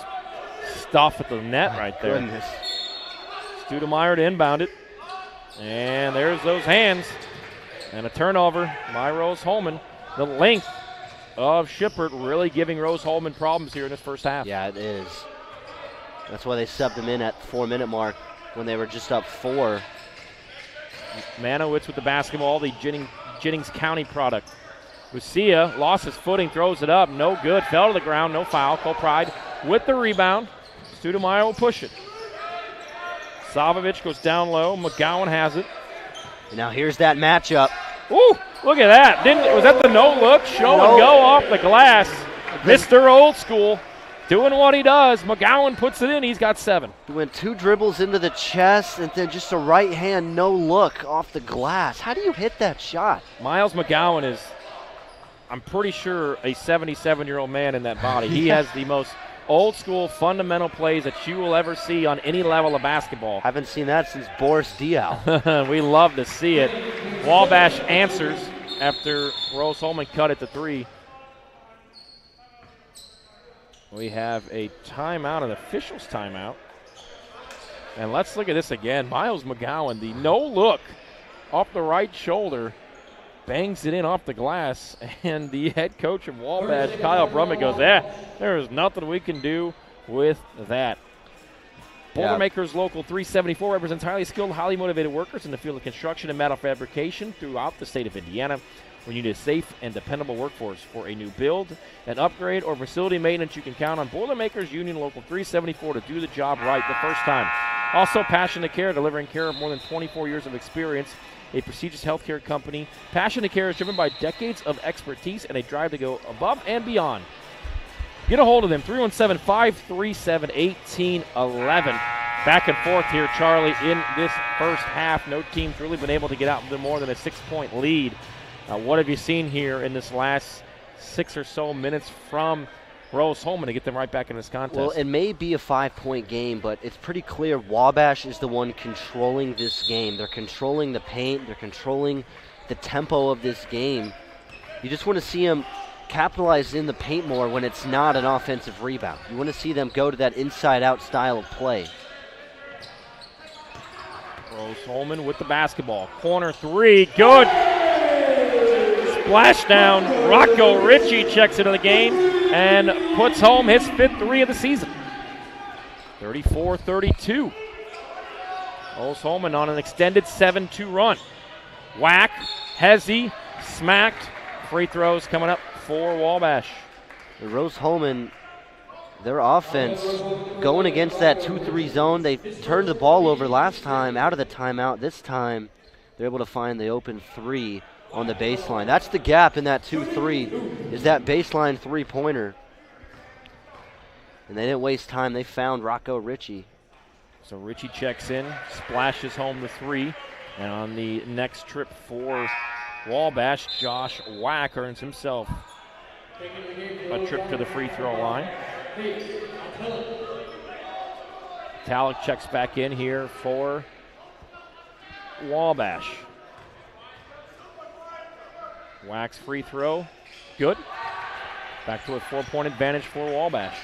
stuff at the net right there.
Goodness.
Studemeyer to inbound it. And there's those hands. And a turnover by Rose-Hulman. The length of Shippert really giving Rose-Hulman problems here in this first half.
Yeah, it is. That's why they subbed him in at the 4-minute mark when they were just up 4.
Manowitz with the basketball, the Jennings County product. Lucia lost his footing, throws it up, no good, fell to the ground, no foul. Cole Pride with the rebound. Studemeyer will push it. Savovich goes down low, McGowan has it.
And now here's that matchup.
Ooh, look at that. Was that the no-look? Show and go off the glass. Mr. Old School doing what he does. McGowan puts it in. He's got 7.
He went 2 dribbles into the chest and then just a right hand no-look off the glass. How do you hit that shot?
Miles McGowan is, I'm pretty sure, a 77-year-old man in that body. He has the most old-school fundamental plays that you will ever see on any level of basketball.
Haven't seen that since Boris Diaw.
We love to see it. Wabash answers after Rose-Hulman cut it to 3. We have a timeout, an official's timeout. And let's look at this again. Miles McGowan, the no-look off the right shoulder, bangs it in off the glass, and the head coach of Wabash, Kyle Brummett, goes, there is nothing we can do with that. Boilermakers Local 374 represents highly skilled, highly motivated workers in the field of construction and metal fabrication throughout the state of Indiana. We need a safe and dependable workforce. For a new build, an upgrade, or facility maintenance, you can count on Boilermakers Union Local 374 to do the job right the first time. Also, Passion to Care, delivering care of more than 24 years of experience. A prestigious healthcare company. Passion to Care is driven by decades of expertise and a drive to go above and beyond. Get a hold of them, 317-537-1811. Back and forth here, Charlie, in this first half. No team's really been able to get out with more than a 6-point lead. What have you seen here in this last 6 or so minutes from Rose-Hulman to get them right back in this contest?
Well, it may be a 5-point game, but it's pretty clear Wabash is the one controlling this game. They're controlling the paint. They're controlling the tempo of this game. You just want to see them capitalize in the paint more when it's not an offensive rebound. You want to see them go to that inside-out style of play.
Rose-Hulman with the basketball. Corner 3, good. Splash down. Rocco Ritchie checks into the game and puts home his 5th 3 of the season. 34-32. Rose-Hulman on an extended 7-2 run. Whack, Hezzy, smacked. Free throws coming up for Wabash.
Rose-Hulman, their offense going against that 2-3 zone. They turned the ball over last time out of the timeout. This time they're able to find the open 3 on the baseline. That's the gap in that 2-3, is that baseline 3-pointer. And they didn't waste time. They found Rocco Ritchie.
So Ritchie checks in, splashes home the 3. And on the next trip for Wabash, Josh Whack earns himself a trip to the free throw line. Talik checks back in here for Wabash. Whack's free throw, good. Back to a 4-point advantage for Wabash.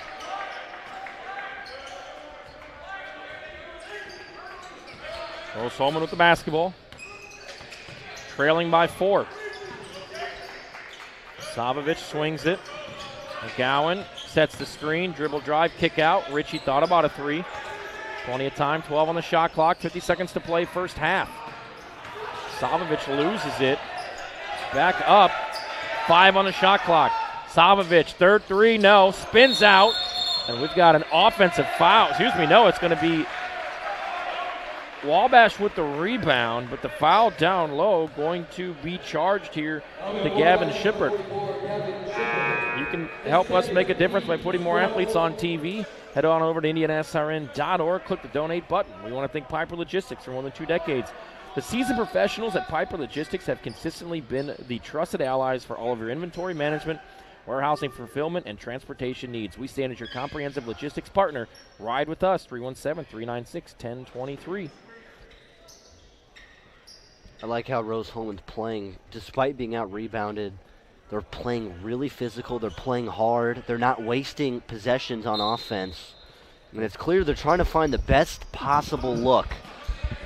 Rose-Hulman with the basketball. Trailing by 4. Savovich swings it. McGowan sets the screen, dribble drive, kick out. Ritchie thought about a 3. Plenty of time, 12 on the shot clock, 50 seconds to play first half. Savovich loses it. Back up, 5 on the shot clock. Savovich, third 3, no, spins out. And we've got an offensive foul. No, it's going to be Wabash with the rebound, but the foul down low going to be charged here to Gavin Shippert. You can help us make a difference by putting more athletes on TV. Head on over to IndianaSRN.org, click the donate button. We want to thank Piper Logistics for more than 2 decades. The seasoned professionals at Piper Logistics have consistently been the trusted allies for all of your inventory management, warehousing, fulfillment, and transportation needs. We stand as your comprehensive logistics partner. Ride with us, 317-396-1023.
I like how Rose-Hulman's playing. Despite being out-rebounded, they're playing really physical. They're playing hard. They're not wasting possessions on offense. And it's clear they're trying to find the best possible look.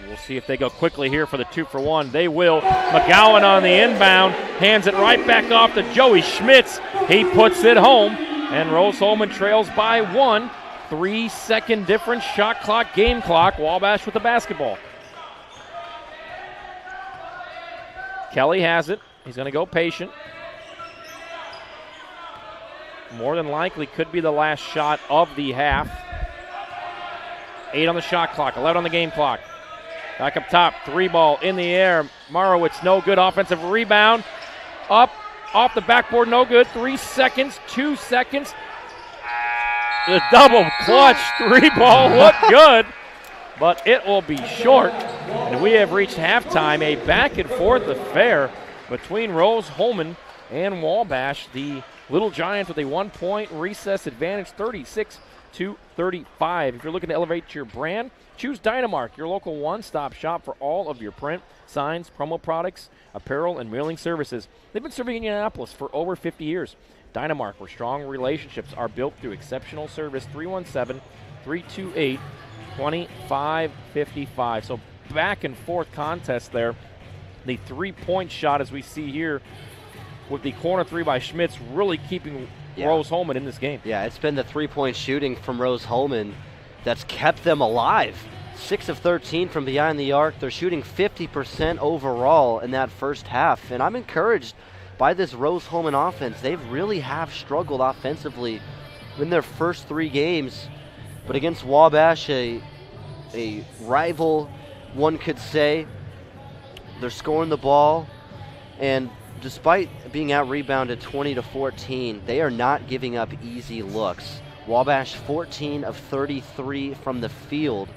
We'll see if they go quickly here for the 2-for-1. They will. McGowan on the inbound. Hands it right back off to Joey Schmitz. He puts it home. And Rose-Hulman trails by 1. 3-second difference. Shot clock, game clock. Wabash with the basketball. Kelly has it. He's going to go patient. More than likely could be the last shot of the half. 8 on the shot clock, 11 on the game clock. Back up top, 3 ball in the air. Marowitz, no good. Offensive rebound. Up, off the backboard, no good. 3 seconds, 2 seconds. The double clutch 3 ball looked good, but it will be short. And we have reached halftime, a back and forth affair between Rose-Hulman and Wabash. The Little Giants with a 1-point recess advantage, 36-35. If you're looking to elevate your brand, choose Dynamark, your local one-stop shop for all of your print, signs, promo products, apparel, and mailing services. They've been serving Indianapolis for over 50 years. Dynamark, where strong relationships are built through exceptional service. 317-328-2555. So back and forth contest there. The 3-point shot, as we see here, with the corner 3 by Schmitz, really keeping Rose-Hulman in this game.
Yeah, it's been the 3-point shooting from Rose-Hulman that's kept them alive. 6 of 13 from behind the arc. They're shooting 50% overall in that first half. And I'm encouraged by this Rose-Hulman offense. They really have struggled offensively in their first 3 games. But against Wabash, a rival, one could say, they're scoring the ball. And despite being out-rebounded 20-14, they are not giving up easy looks. Wabash 14 of 33 from the field.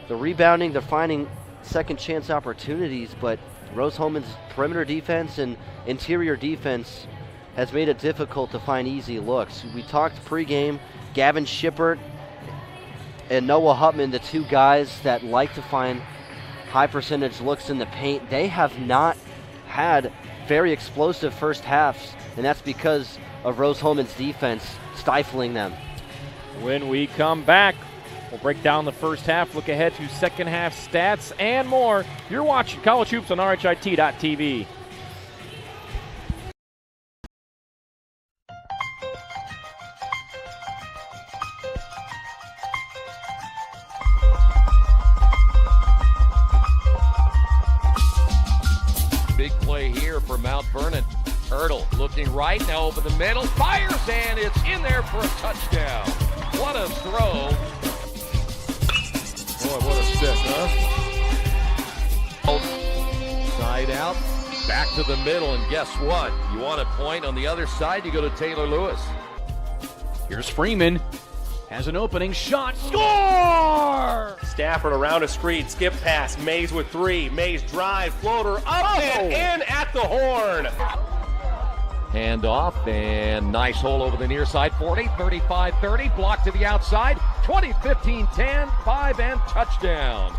The rebounding, they're finding second chance opportunities, but Rose-Hulman's perimeter defense and interior defense has made it difficult to find easy looks. We talked pregame, Gavin Shippert and Noah Hutman, the 2 guys that like to find high percentage looks in the paint. They have not had very explosive first halves, and that's because of Rose-Hulman's defense stifling them.
When we come back, we'll break down the first half, look ahead to second half stats and more. You're watching College Hoops on RHIT.TV.
Big play here for Mount Vernon. Ertl looking right, now over the middle, fires, and it's in there for a touchdown. What a throw. Boy, what a stick, huh? Side out, back to the middle, and guess what? You want a point on the other side, you go to Taylor Lewis.
Here's Freeman. Has an opening shot. Score!
Stafford around a screen, skip pass, Mays with 3. Mays drive, floater, up and in at the horn.
Hand off, and nice hole over the near side, 40, 35, 30, block to the outside, 20, 15, 10, 5, and touchdown.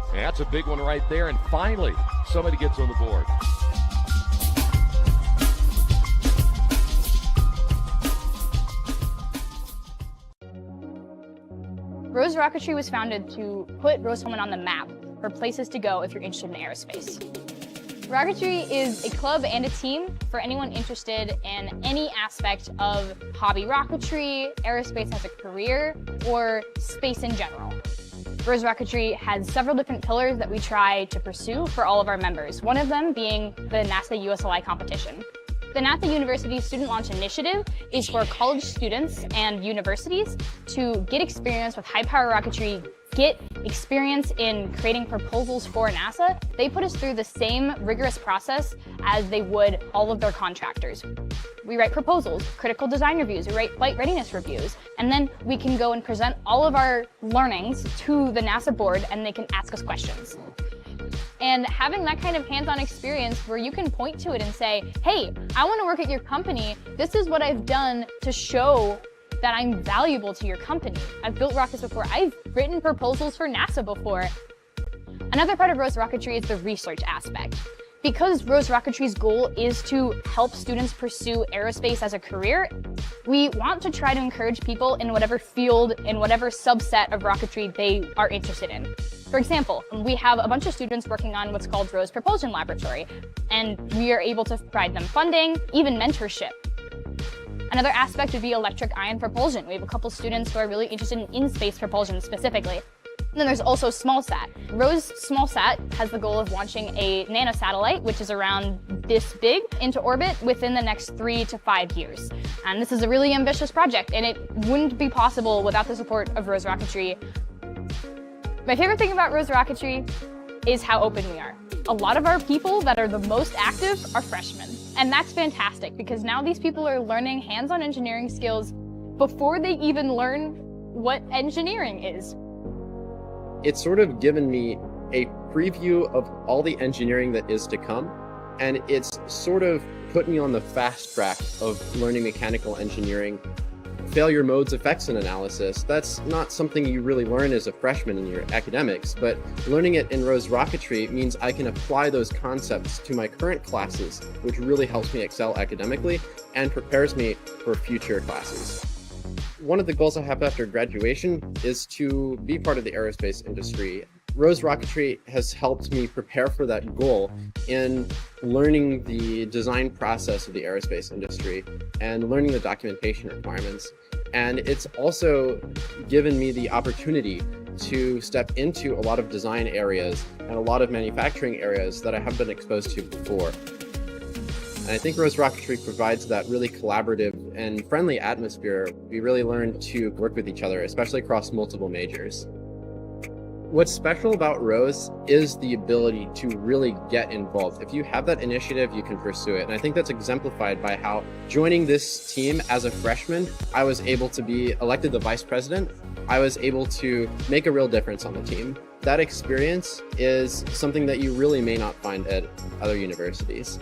And that's a big one right there, and finally, somebody gets on the board.
Rose Rocketry was founded to put Rose-Hulman on the map for places to go if you're interested in aerospace. Rocketry is a club and a team for anyone interested in any aspect of hobby rocketry, aerospace as a career, or space in general. Rose Rocketry has several different pillars that we try to pursue for all of our members, one of them being the NASA USLI competition. The NASA University Student Launch Initiative is for college students and universities to get experience with high-power rocketry, get experience in creating proposals for NASA. They put us through the same rigorous process as they would all of their contractors. We write proposals, critical design reviews, we write flight readiness reviews, and then we can go and present all of our learnings to the NASA board and they can ask us questions. And having that kind of hands-on experience where you can point to it and say, hey, I want to work at your company. This is what I've done to show that I'm valuable to your company. I've built rockets before. I've written proposals for NASA before. Another part of Rose Rocketry is the research aspect. Because Rose Rocketry's goal is to help students pursue aerospace as a career, we want to try to encourage people in whatever field, in whatever subset of rocketry they are interested in. For example, we have a bunch of students working on what's called Rose Propulsion Laboratory, and we are able to provide them funding, even mentorship. Another aspect would be electric ion propulsion. We have a couple students who are really interested in space propulsion specifically. And then there's also SmallSat. Rose SmallSat has the goal of launching a nanosatellite, which is around this big, into orbit within the next 3 to 5 years. And this is a really ambitious project, and it wouldn't be possible without the support of Rose Rocketry. My favorite thing about Rose Rocketry is how open we are. A lot of our people that are the most active are freshmen. And that's fantastic, because now these people are learning hands-on engineering skills before they even learn what engineering is.
It's sort of given me a preview of all the engineering that is to come, and it's sort of put me on the fast track of learning mechanical engineering. Failure modes, effects, and analysis, that's not something you really learn as a freshman in your academics, but learning it in Rose Rocketry means I can apply those concepts to my current classes, which really helps me excel academically and prepares me for future classes. One of the goals I have after graduation is to be part of the aerospace industry. Rose Rocketry has helped me prepare for that goal in learning the design process of the aerospace industry and learning the documentation requirements. And it's also given me the opportunity to step into a lot of design areas and a lot of manufacturing areas that I haven't been exposed to before. And I think Rose Rocketry provides that really collaborative and friendly atmosphere. We really learn to work with each other, especially across multiple majors. What's special about Rose is the ability to really get involved. If you have that initiative, you can pursue it. And I think that's exemplified by how joining this team as a freshman, I was able to be elected the vice president. I was able to make a real difference on the team. That experience is something that you really may not find at other universities.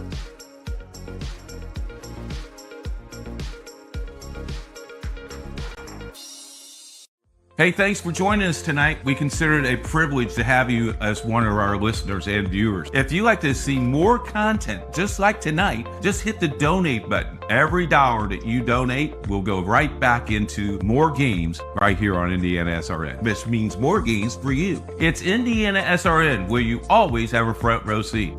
Hey, thanks for joining us tonight. We consider it a privilege to have you as one of our listeners and viewers. If you'd like to see more content just like tonight, just hit the donate button. Every dollar that you donate will go right back into more games right here on IndianaSRN. This means more games for you. It's IndianaSRN, where you always have a front row seat.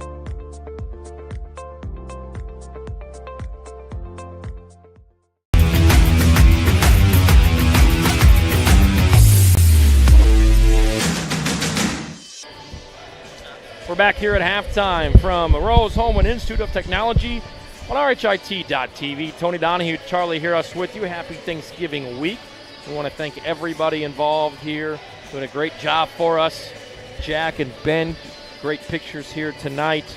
We're back here at halftime from Rose-Hulman Institute of Technology on RHIT.TV. Tony Donahue, Charlie here, us with you. Happy Thanksgiving week. We want to thank everybody involved here, doing a great job for us. Jack and Ben, great pictures here tonight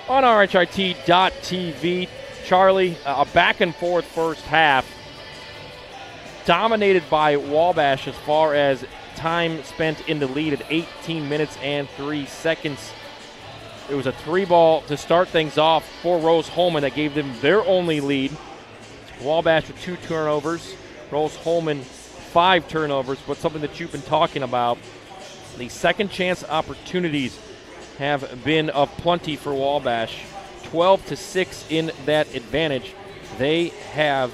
on RHIT.TV. Charlie, a back and forth first half, dominated by Wabash as far as time spent in the lead at 18 minutes and 3 seconds. It was a 3-ball to start things off for Rose-Hulman that gave them their only lead. Wabash with 2 turnovers, Rose-Hulman 5 turnovers, but something that you've been talking about, the second chance opportunities have been of plenty for Wabash. 12-6 in that advantage. They have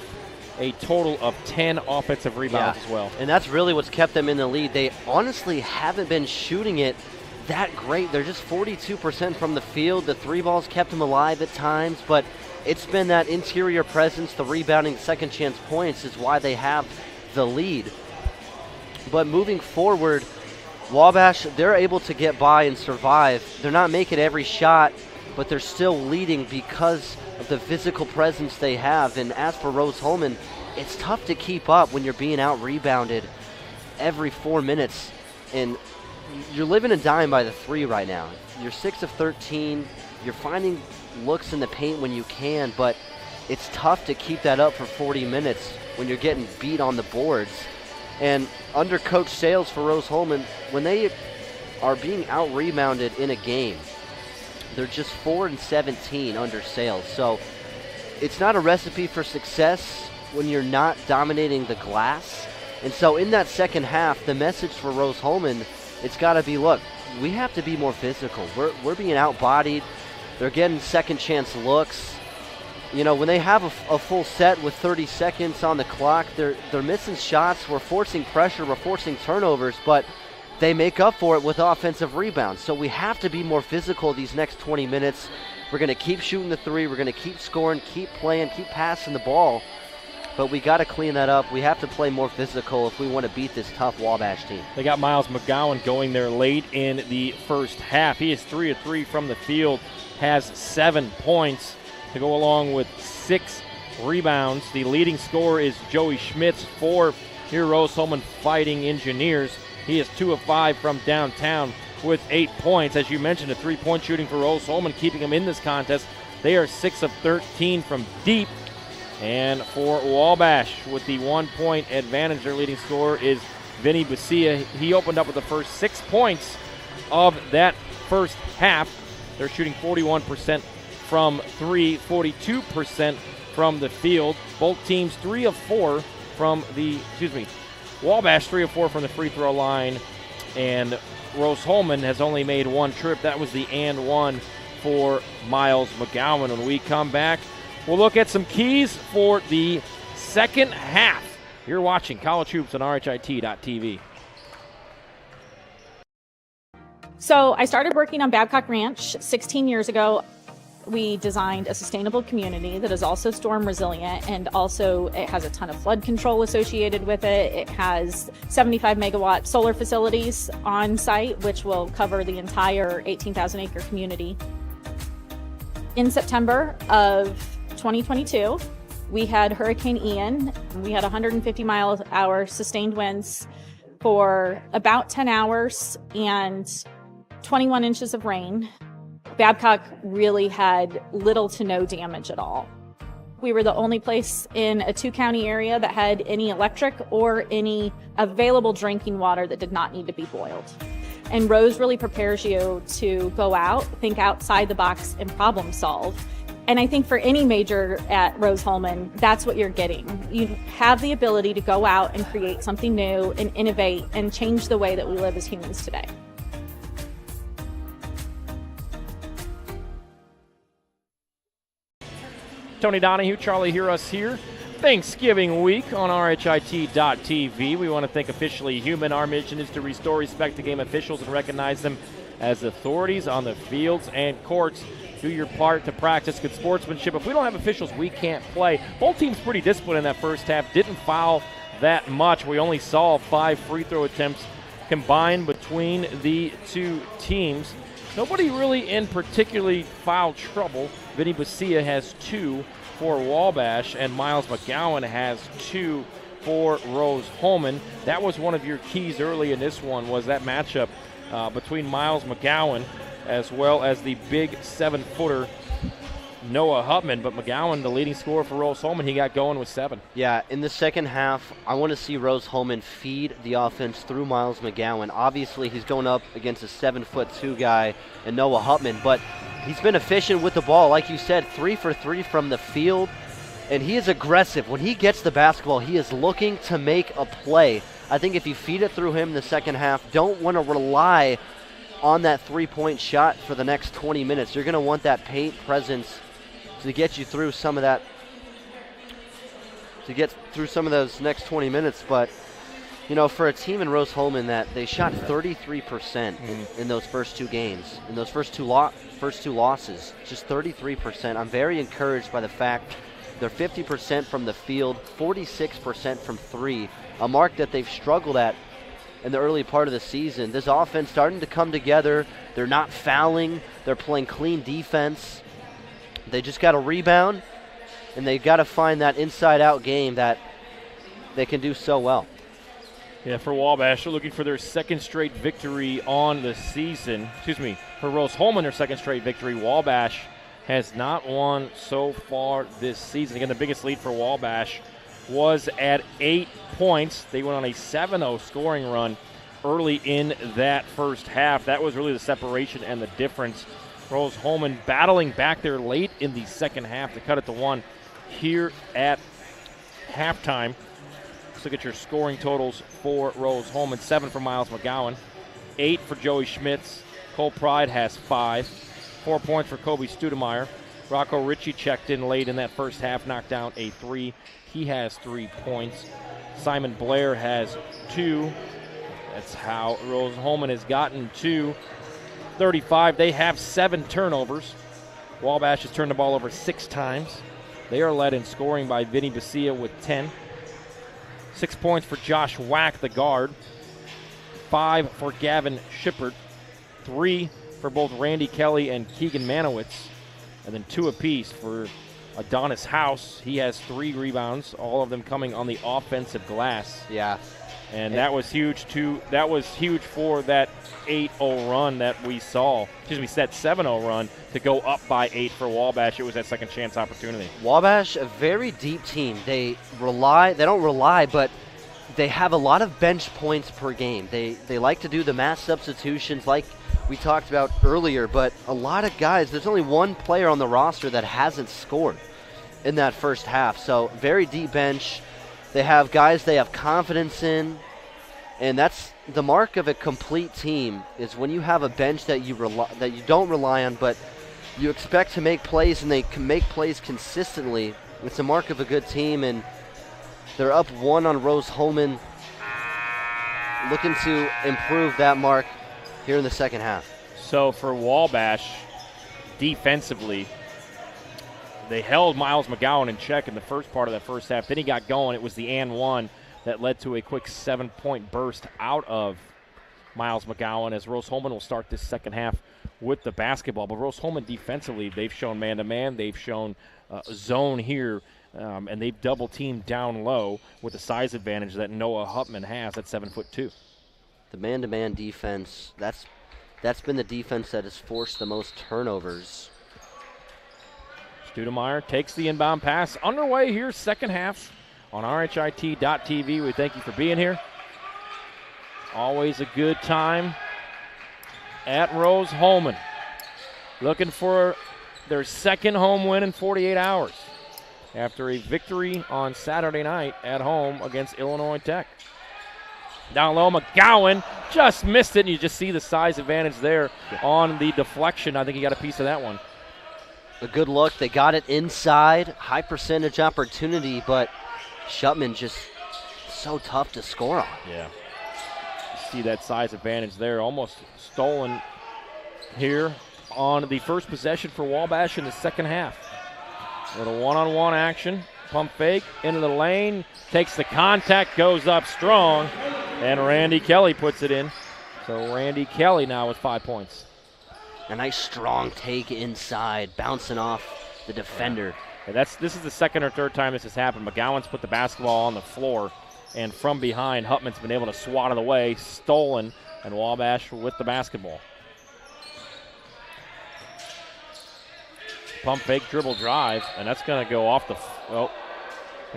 a total of 10 offensive rebounds as well.
And that's really what's kept them in the lead. They honestly haven't been shooting it that great. They're just 42% from the field. The 3 balls kept them alive at times, but it's been that interior presence, the rebounding, second chance points is why they have the lead. But moving forward, Wabash, they're able to get by and survive. They're not making every shot, but they're still leading because of the physical presence they have. And as for Rose-Hulman, it's tough to keep up when you're being out-rebounded every 4 minutes. And you're living and dying by the 3 right now. You're 6 of 13. You're finding looks in the paint when you can, but it's tough to keep that up for 40 minutes when you're getting beat on the boards. And under Coach Sales for Rose-Hulman, when they are being out-rebounded in a game, they're just 4-17 under Sales. So it's not a recipe for success when you're not dominating the glass. And so in that second half, the message for Rose-Hulman, it's got to be, look, we have to be more physical. We're being outbodied. They're getting second chance looks. You know, when they have a full set with 30 seconds on the clock, they're missing shots. We're forcing pressure. We're forcing turnovers, but they make up for it with offensive rebounds. So we have to be more physical these next 20 minutes. We're going to keep shooting the three. We're going to keep scoring, keep playing, keep passing the ball. But we got to clean that up. We have to play more physical if we want to beat this tough Wabash team.
They got Miles McGowan going there late in the first half. He is 3 of 3 from the field, has 7 points to go along with 6 rebounds. The leading scorer is Joey Schmitz for here Rose-Hulman Fighting Engineers. He is 2 of 5 from downtown with 8 points. As you mentioned, a 3-point shooting for Rose-Hulman, keeping them in this contest. They are 6 of 13 from deep. And for Wabash, with the 1-point advantage, their leading scorer is Vinny Busia. He opened up with the first 6 points of that first half. They're shooting 41% from 3, 42% from the field. Both teams 3 of 4 from Wabash 3 of 4 from the free throw line. And Rose-Hulman has only made 1 trip. That was the and 1 for Miles McGowan. When we come back, we'll look at some keys for the second half. You're watching College Hoops on RHIT.TV.
So I started working on Babcock Ranch 16 years ago. We designed a sustainable community that is also storm resilient, and also it has a ton of flood control associated with it. It has 75 megawatt solar facilities on site, which will cover the entire 18,000 acre community. In September of 2022, we had Hurricane Ian. We had 150 mile an hour sustained winds for about 10 hours and 21 inches of rain. Babcock really had little to no damage at all. We were the only place in a 2-county area that had any electric or any available drinking water that did not need to be boiled. And Rose really prepares you to go out, think outside the box, and problem solve. And I think for any major at Rose-Hulman, that's what you're getting. You have the ability to go out and create something new and innovate and change the way that we live as humans today.
Tony Donahue, Charlie Hear Us here. Thanksgiving week on RHIT.TV. We want to thank Officially Human. Our mission is to restore respect to game officials and recognize them as authorities on the fields and courts. Do your part to practice good sportsmanship. If we don't have officials, we can't play. Both teams pretty disciplined in that first half. Didn't foul that much. We only saw 5 free throw attempts combined between the two teams. Nobody really in particularly foul trouble. Vinny Busia has 2 for Wabash, and Miles McGowan has 2 for Rose-Hulman. That was one of your keys early in this one, was that matchup between Miles McGowan as well as the big 7-footer Noah Hutman. But McGowan, the leading scorer for Rose-Hulman, he got going with 7.
Yeah, in the second half, I want to see Rose-Hulman feed the offense through Miles McGowan. Obviously, he's going up against a 7'2" guy and Noah Hutman, but he's been efficient with the ball. Like you said, 3 for 3 from the field, and he is aggressive. When he gets the basketball, he is looking to make a play. I think if you feed it through him in the second half, don't want to rely on that 3-point shot for the next 20 minutes. You're going to want that paint presence to get you through some of that, to get through some of those next 20 minutes. But, you know, for a team in Rose-Hulman that they shot 33% in those first 2 games, in those first two losses, just 33%. I'm very encouraged by the fact they're 50% from the field, 46% from 3, a mark that they've struggled at in the early part of the season. This offense starting to come together. They're not fouling. They're playing clean defense. They just got to rebound, and they got to find that inside-out game that they can do so well.
Yeah, for Wabash, they're looking for their second straight victory on the season. For Rose-Hulman, their second straight victory. Wabash has not won so far this season. Again, the biggest lead for Wabash was at 8 points. They went on a 7-0 scoring run early in that first half. That was really the separation and the difference. Rose-Hulman battling back there late in the second half to cut it to 1 here at halftime. Let's look at your scoring totals for Rose-Hulman. 7 for Miles McGowan, 8 for Joey Schmitz. Cole Pride has 5. 4 points for Kobe Studemeyer. Rocco Ritchie checked in late in that first half, knocked down a 3. He has 3 points. Simon Blair has 2. That's how Rose-Hulman has gotten to 35. They have 7 turnovers. Wabash has turned the ball over 6 times. They are led in scoring by Vinny Basia with 10. 6 points for Josh Wack, the guard. 5 for Gavin Shippert. 3 for both Randy Kelly and Keegan Manowitz. And then 2 apiece for Adonis House. He has 3 rebounds, all of them coming on the offensive glass.
Yeah.
And that was huge too. That was huge for that 8-0 run that we saw. Excuse me, that 7-0 run to go up by 8 for Wabash. It was that second chance opportunity.
Wabash, a very deep team. They don't rely, but they have a lot of bench points per game. They like to do the mass substitutions like we talked about earlier, but a lot of guys, there's only one player on the roster that hasn't scored in that first half. So very deep bench. They have guys they have confidence in, and that's the mark of a complete team, is when you have a bench that you don't rely on, but you expect to make plays, and they can make plays consistently. It's a mark of a good team, and they're up 1 on Rose-Hulman, looking to improve that mark here in the second half.
So for Wabash, defensively, they held Miles McGowan in check in the first part of that first half. Then he got going. It was the and one that led to a quick 7-point burst out of Miles McGowan, as Rose-Hulman will start this second half with the basketball. But Rose-Hulman defensively, they've shown man-to-man. They've shown zone here, and they've double-teamed down low with the size advantage that Noah Hupman has at 7'2".
The man-to-man defense, that's been the defense that has forced the most turnovers.
Studemeyer takes the inbound pass. Underway here, second half on RHIT.TV. We thank you for being here. Always a good time at Rose-Hulman. Looking for their second home win in 48 hours after a victory on Saturday night at home against Illinois Tech. Down low, McGowan just missed it, and you just see the size advantage there on the deflection. I think he got a piece of that one.
A good look. They got it inside. High percentage opportunity, but Shutman just so tough to score on.
Yeah. You see that size advantage there. Almost stolen here on the first possession for Wabash in the second half. Little one-on-one action. Pump fake into the lane. Takes the contact, goes up strong, and Randy Kelly puts it in. So Randy Kelly now with 5 points.
A nice strong take inside, bouncing off the defender.
Yeah, this is the second or third time this has happened. McGowan's put the basketball on the floor, and from behind, Hupman's been able to swat it away, stolen, and Wabash with the basketball. Pump fake, dribble drive, and that's going to go off the they're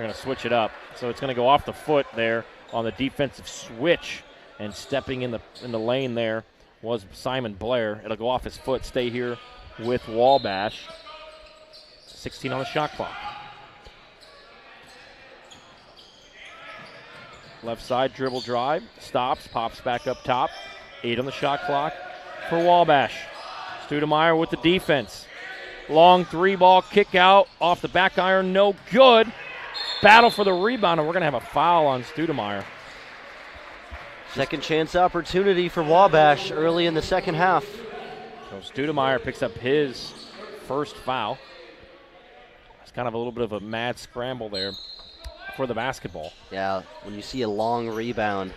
going to switch it up. So it's going to go off the foot there on the defensive switch, and stepping in the lane there was Simon Blair. It'll go off his foot, stay here with Wabash. 16 on the shot clock. Left side dribble drive, stops, pops back up top. 8 on the shot clock for Wabash. Studemeyer with the defense. Long 3-ball kick out off the back iron, no good. Battle for the rebound, and we're going to have a foul on Studemeyer.
Second chance opportunity for Wabash early in the second half.
So Studemeyer picks up his first foul. It's kind of a little bit of a mad scramble there for the basketball.
Yeah, when you see a long rebound,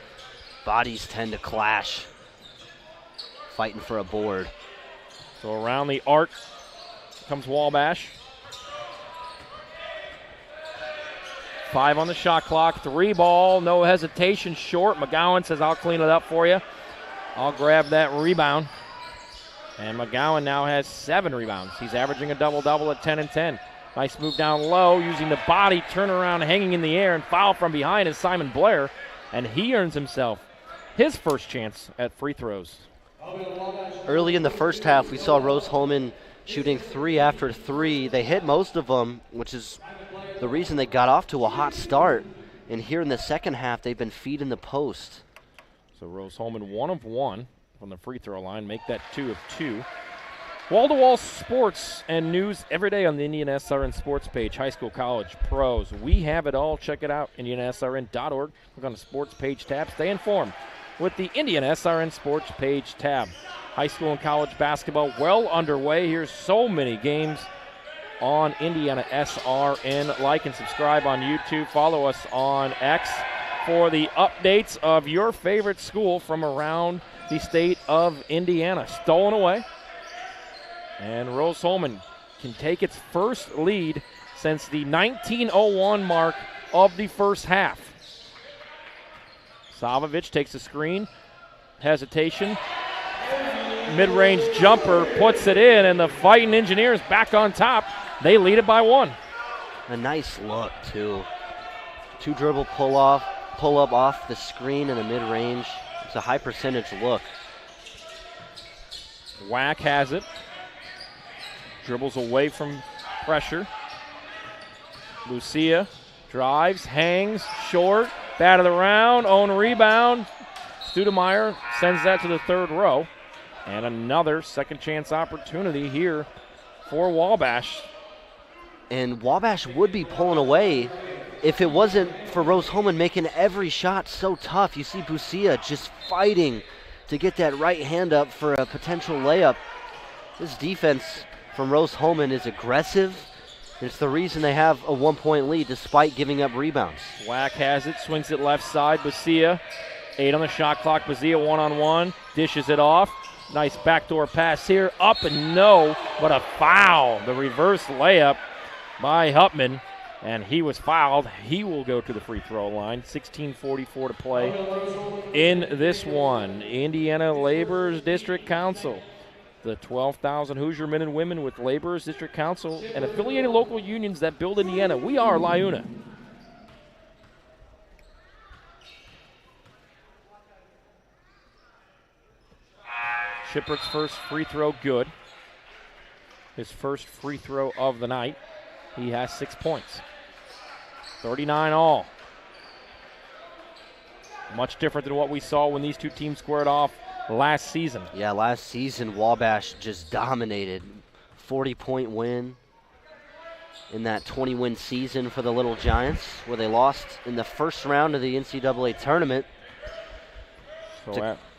bodies tend to clash, fighting for a board.
So around the arc comes Wabash. 5 on the shot clock, 3-ball, no hesitation, short. McGowan says, I'll clean it up for you. I'll grab that rebound. And McGowan now has 7 rebounds. He's averaging a double-double at 10 and 10. Nice move down low, using the body, turnaround, hanging in the air, and foul from behind is Simon Blair. And he earns himself his first chance at free throws.
Early in the first half, we saw Rose-Hulman shooting 3 after 3. They hit most of them, which is the reason they got off to a hot start. And here in the second half, they've been feeding the post.
So Rose-Hulman 1 of 1 from the free throw line, make that 2 of 2. Wall-to-wall sports and news every day on the IndianaSRN sports page, high school, college, pros. We have it all. Check it out, IndianaSRN.org. Click on the sports page tab. Stay informed with the IndianaSRN sports page tab. High school and college basketball well underway. Here's so many games on IndianaSRN. Like and subscribe on YouTube. Follow us on X for the updates of your favorite school from around the state of Indiana. Stolen away. And Rose-Hulman can take its first lead since the 1901 mark of the first half. Savovich takes a screen. Hesitation. Mid-range jumper puts it in, and the Fighting Engineers back on top. They lead it by 1.
A nice look, too. 2 dribble pull-up off the screen in the mid-range. It's a high percentage look.
Wack has it. Dribbles away from pressure. Lucia drives, hangs, short, bat of the round, own rebound. Studemeyer sends that to the third row. And another second chance opportunity here for Wabash.
And Wabash would be pulling away if it wasn't for Rose-Hulman making every shot so tough. You see Busia just fighting to get that right hand up for a potential layup. This defense from Rose-Hulman is aggressive. It's the reason they have a 1-point lead despite giving up rebounds.
Wack has it, swings it left side. Busia, 8 on the shot clock. Busia one-on-one, dishes it off. Nice backdoor pass here, up and no, but a foul. The reverse layup by Hutman, and he was fouled. He will go to the free throw line. 16:44 to play in this one. Indiana Laborers District Council. The 12,000 Hoosier men and women with Laborers District Council and affiliated local unions that build Indiana. We are LIUNA. Shippert's first free throw good. His first free throw of the night. He has 6 points. 39 all. Much different than what we saw when these two teams squared off last season.
Yeah, last season Wabash just dominated. 40-point win in that 20-win season for the Little Giants, where they lost in the first round of the NCAA tournament.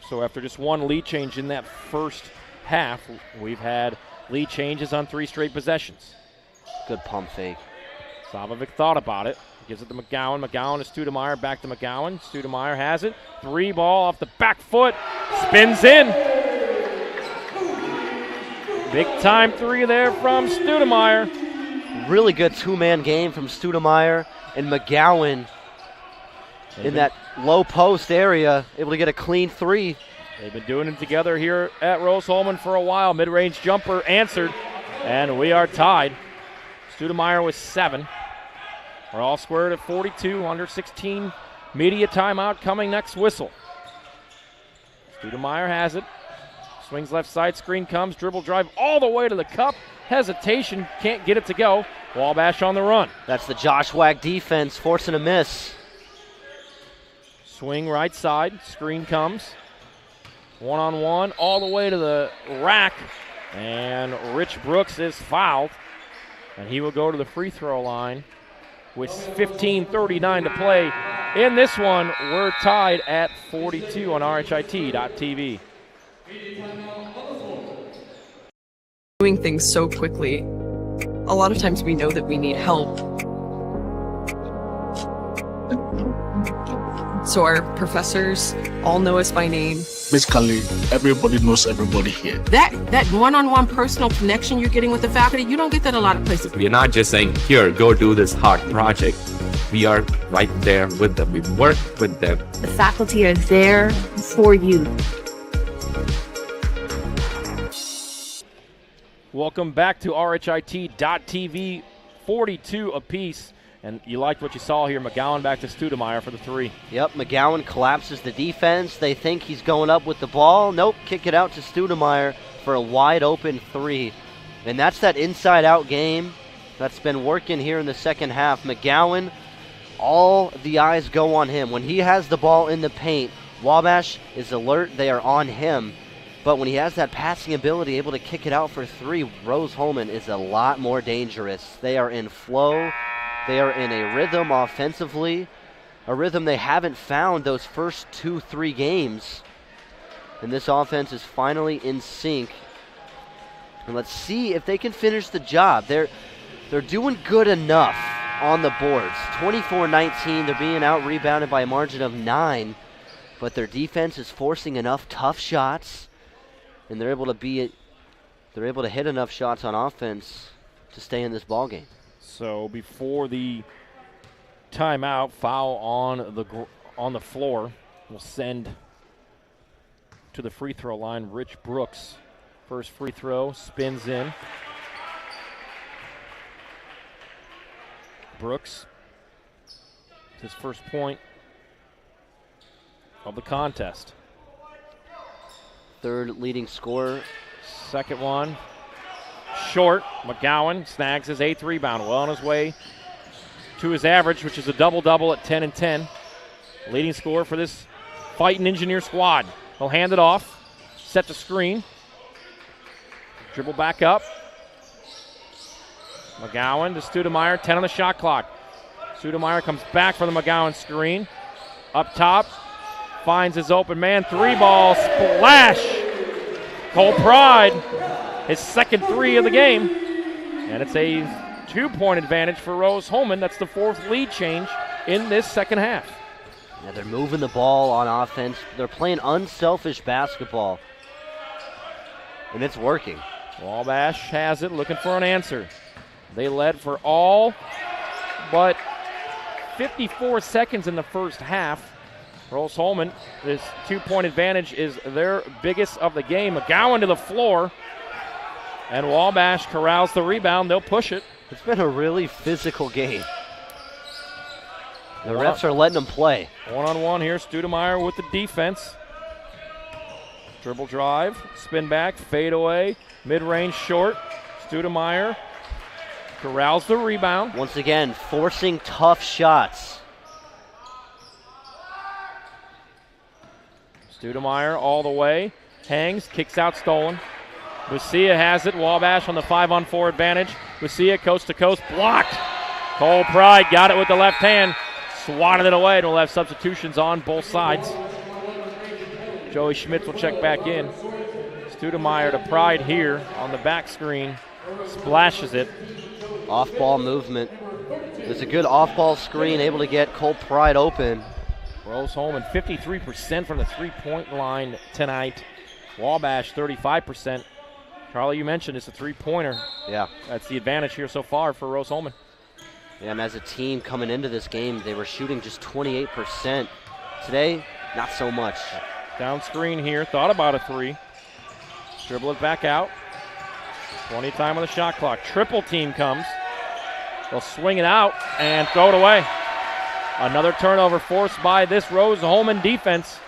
So after just one lead change in that first half, we've had lead changes on 3 straight possessions.
Good pump fake.
Savovic thought about it. Gives it to McGowan. McGowan to Studemeyer. Back to McGowan. Studemeyer has it. 3 ball off the back foot. Spins in. Big time 3 there from Studemeyer.
Really good 2-man game from Studemeyer and McGowan in that low post area, able to get a clean 3.
They've been doing it together here at Rose-Hulman for a while. Mid-range jumper answered, and we are tied. Studemeyer with 7. We're all squared at 42, under 16. Media timeout coming next whistle. Studemeyer has it. Swings left side, screen comes, dribble drive all the way to the cup. Hesitation, can't get it to go. Wabash on the run.
That's the Josh Wack defense forcing a miss.
Swing right side, screen comes. One-on-one, all the way to the rack. And Rich Brooks is fouled. And he will go to the free throw line with 15:39 to play. In this one, we're tied at 42 on RHIT.TV.
Doing things so quickly, a lot of times we know that we need help. So our professors all know us by name.
Basically, everybody knows everybody here.
That one-on-one personal connection you're getting with the faculty, you don't get that a lot of places.
We're not just saying, here, go do this hard project. We are right there with them. We work with them.
The faculty are there for you.
Welcome back to RHIT.TV, 42 apiece. And you liked what you saw here. McGowan back to Studemeyer for the 3.
Yep, McGowan collapses the defense. They think he's going up with the ball. Nope, kick it out to Studemeyer for a wide open 3. And that's that inside-out game that's been working here in the second half. McGowan, all the eyes go on him. When he has the ball in the paint, Wabash is alert. They are on him. But when he has that passing ability, able to kick it out for three, Rose-Hulman is a lot more dangerous. They are in flow. They are in a rhythm offensively, a rhythm they haven't found those first 2-3 games. And this offense is finally in sync. And let's see if they can finish the job. They're doing good enough on the boards. 24-19, they're being out-rebounded by a margin of 9, but their defense is forcing enough tough shots, and they're able to hit enough shots on offense to stay in this ball game.
So before the timeout, foul on the floor will send to the free throw line Rich Brooks. First free throw, spins in. Brooks, his first point of the contest.
Third leading scorer.
Second one, short. McGowan snags his 8th rebound. Well on his way to his average, which is a double-double at 10 and 10. Leading scorer for this Fighting Engineer squad. He'll hand it off, set the screen, dribble back up. McGowan to Stoudemire, 10 on the shot clock. Stoudemire comes back for the McGowan screen. Up top, finds his open man. 3-ball splash. Cole Pride, his second 3 of the game. And it's a 2-point advantage for Rose-Hulman. That's the 4th lead change in this second half.
Yeah, they're moving the ball on offense. They're playing unselfish basketball. And it's working.
Wabash has it, looking for an answer. They led for all but 54 seconds in the first half. Rose-Hulman, this 2-point advantage is their biggest of the game. McGowan to the floor, and Wabash corrals the rebound. They'll push it.
It's been a really physical game. The refs are letting them play.
One-on-one here, Stoudemire with the defense. Dribble drive, spin back, fade away, mid-range short. Stoudemire corrals the rebound.
Once again, forcing tough shots.
Stoudemire all the way, hangs, kicks out, stolen. Lucia has it, Wabash on the 5-on-4 advantage. Lucia coast to coast, blocked. Cole Pride got it with the left hand, swatted it away, and we'll have substitutions on both sides. Joey Schmitz will check back in. Stoudemire to Pride here on the back screen, splashes it.
Off-ball movement. There's a good off-ball screen, able to get Cole Pride open.
Rose-Hulman 53% from the three-point line tonight. Wabash 35%. Charlie, you mentioned it's a three-pointer.
Yeah.
That's the advantage here so far for Rose-Hulman.
Yeah, and as a team coming into this game, they were shooting just 28%. Today, not so much.
Down screen here, thought about a 3. Dribble it back out. 20 time on the shot clock. Triple team comes. They'll swing it out and throw it away. Another turnover forced by this Rose-Hulman defense.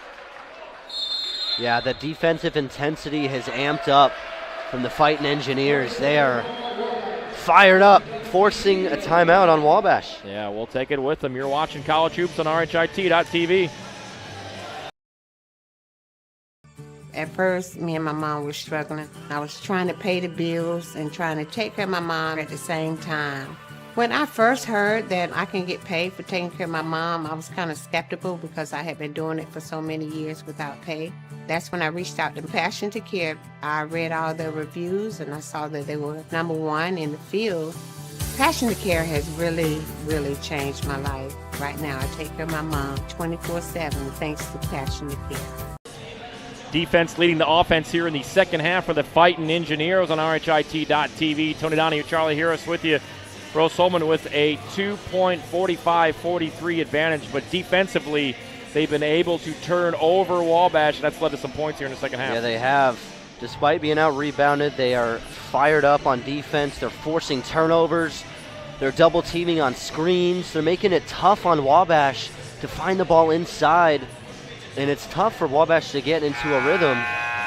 Yeah, the defensive intensity has amped up from the Fighting Engineers. They are fired up, forcing a timeout on Wabash.
Yeah, we'll take it with them. You're watching College Hoops on RHIT.TV.
At first, me and my mom were struggling. I was trying to pay the bills and trying to take care of my mom at the same time. When I first heard that I can get paid for taking care of my mom, I was kind of skeptical because I had been doing it for so many years without pay. That's when I reached out to Passion to Care. I read all the reviews and I saw that they were #1 in the field. Passion to Care has really, really changed my life. Right now, I take care of my mom 24/7 thanks to Passion to Care.
Defense leading the offense here in the second half for the Fighting Engineers on RHIT.TV. Tony Donahue, Charlie Harris with you. Rose-Hulman with a 2-point 45-43 advantage, but defensively they've been able to turn over Wabash, and that's led to some points here in the second half.
Yeah, they have. Despite being out-rebounded, they are fired up on defense. They're forcing turnovers. They're double-teaming on screens. They're making it tough on Wabash to find the ball inside. And it's tough for Wabash to get into a rhythm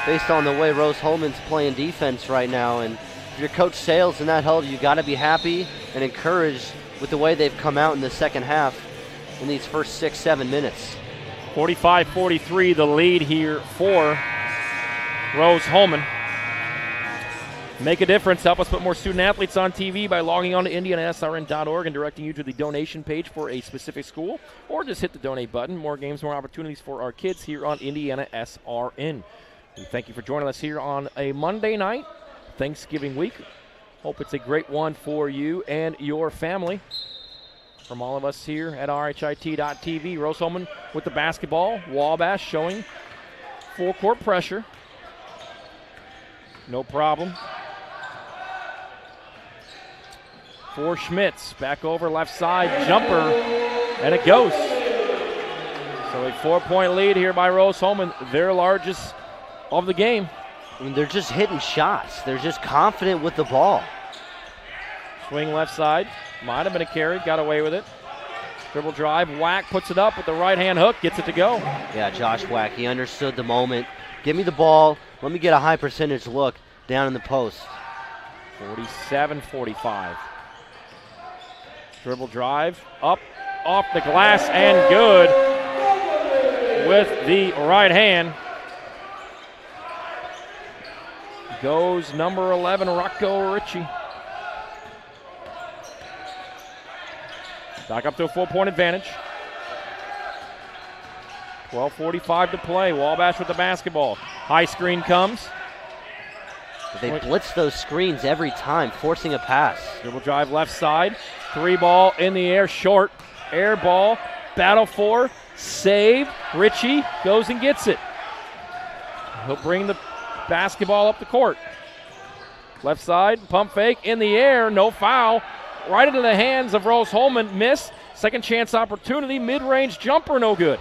based on the way Rose-Hulman's playing defense right now. And if you're Coach Sales in that huddle, you got to be happy and encouraged with the way they've come out in the second half in these first 6-7 minutes.
45-43 the lead here for Rose-Hulman. Make a difference. Help us put more student athletes on TV by logging on to IndianaSRN.org and directing you to the donation page for a specific school, or just hit the donate button. More games, more opportunities for our kids here on IndianaSRN. We thank you for joining us here on a Monday night, Thanksgiving week. Hope it's a great one for you and your family. From all of us here at RHIT.TV, Rose-Hulman with the basketball. Wabash showing full court pressure. No problem. For Schmitz, back over left side, jumper, and it goes. So a 4-point lead here by Rose-Hulman, their largest of the game.
I mean, they're just hitting shots. They're just confident with the ball.
Swing left side, might have been a carry, got away with it. Dribble drive, Wack puts it up with the right-hand hook, gets it to go.
Yeah, Josh Wack, he understood the moment. Give me the ball, let me get a high percentage look down in the post.
47-45. Dribble drive, up, off the glass, and good with the right hand. Goes number 11, Rocco Ritchie. Back up to a 4-point advantage. 12:45 to play. Wabash with the basketball. High screen comes.
They blitz those screens every time, forcing a pass.
Dribble drive left side. 3-ball in the air, short. Air ball, battle for, save. Ritchie goes and gets it. He'll bring the basketball up the court. Left side, pump fake in the air, no foul. Right into the hands of Rose-Hulman, miss. Second chance opportunity, mid-range jumper, no good.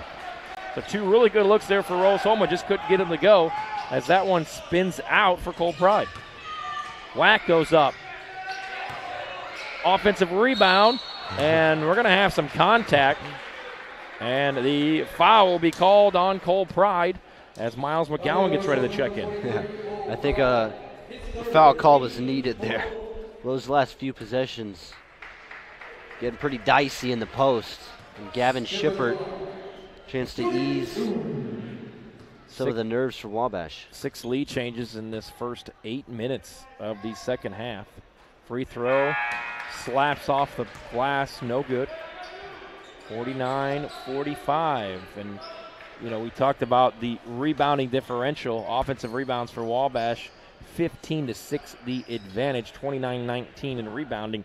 So 2 really good looks there for Rose-Hulman, just couldn't get him to go as that one spins out for Cole Pride. Wack goes up. Offensive rebound, and we're going to have some contact. And the foul will be called on Cole Pride as Miles McGowan gets ready to check in.
Yeah, I think a foul call was needed there. Those last few possessions getting pretty dicey in the post. And Gavin Shippert, chance to ease some of the nerves for Wabash.
6 lead changes in this first 8 minutes of the second half. Free throw, slaps off the glass, no good. 49-45. And, you know, we talked about the rebounding differential, offensive rebounds for Wabash. 15-6 the advantage, 29-19 in rebounding.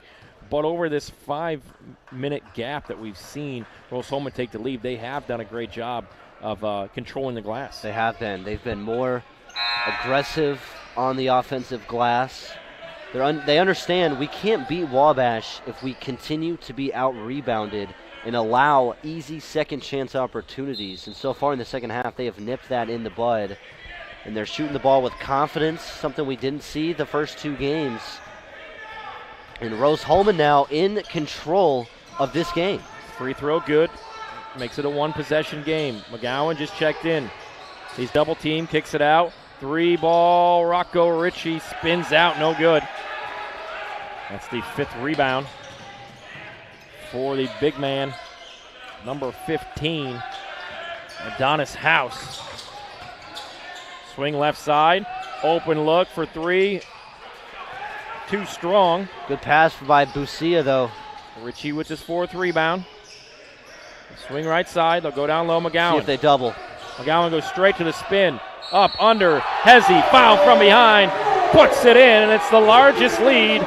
But over this 5-minute gap that we've seen Rose-Hulman take the lead, they have done a great job of controlling the glass.
They have been. They've been more aggressive on the offensive glass. They understand we can't beat Wabash if we continue to be out-rebounded and allow easy second-chance opportunities. And so far in the second half, they have nipped that in the bud. And they're shooting the ball with confidence, something we didn't see the first 2 games. And Rose-Hulman now in control of this game.
Free throw good. Makes it a 1-possession game. McGowan just checked in. He's double teamed, kicks it out. 3-ball, Rocco Ritchie spins out, no good. That's the 5th rebound for the big man, number 15, Adonis House. Swing left side, open look for 3. Too strong.
Good pass by Busia, though.
Ritchie with his 4th rebound. Swing right side, they'll go down low, McGowan.
See if they double.
McGowan goes straight to the spin. Up, under, Hezzy, foul from behind, puts it in, and it's the largest lead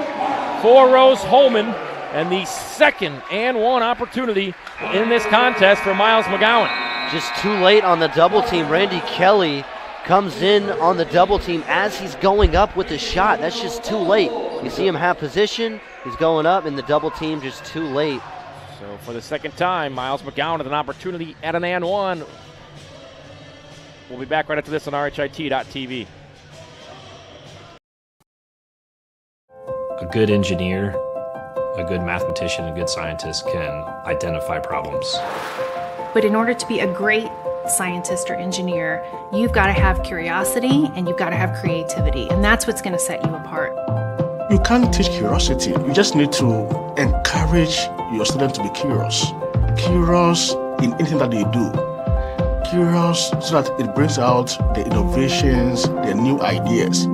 for Rose-Hulman, and the 2nd and 1 opportunity in this contest for Miles McGowan.
Just too late on the double team. Randy Kelly comes in on the double team as he's going up with the shot. That's just too late. You see him have position, he's going up, and the double team just too late.
So for the 2nd time, Miles McGowan with an opportunity at an and 1. We'll be back right after this on RHIT.TV.
A good engineer, a good mathematician, a good scientist can identify problems.
But in order to be a great scientist or engineer, you've got to have curiosity and you've got to have creativity, and that's what's going to set you apart.
You can't teach curiosity. You just need to encourage your students to be curious. Curious in anything that they do. curious so that it brings out the innovations, the new ideas.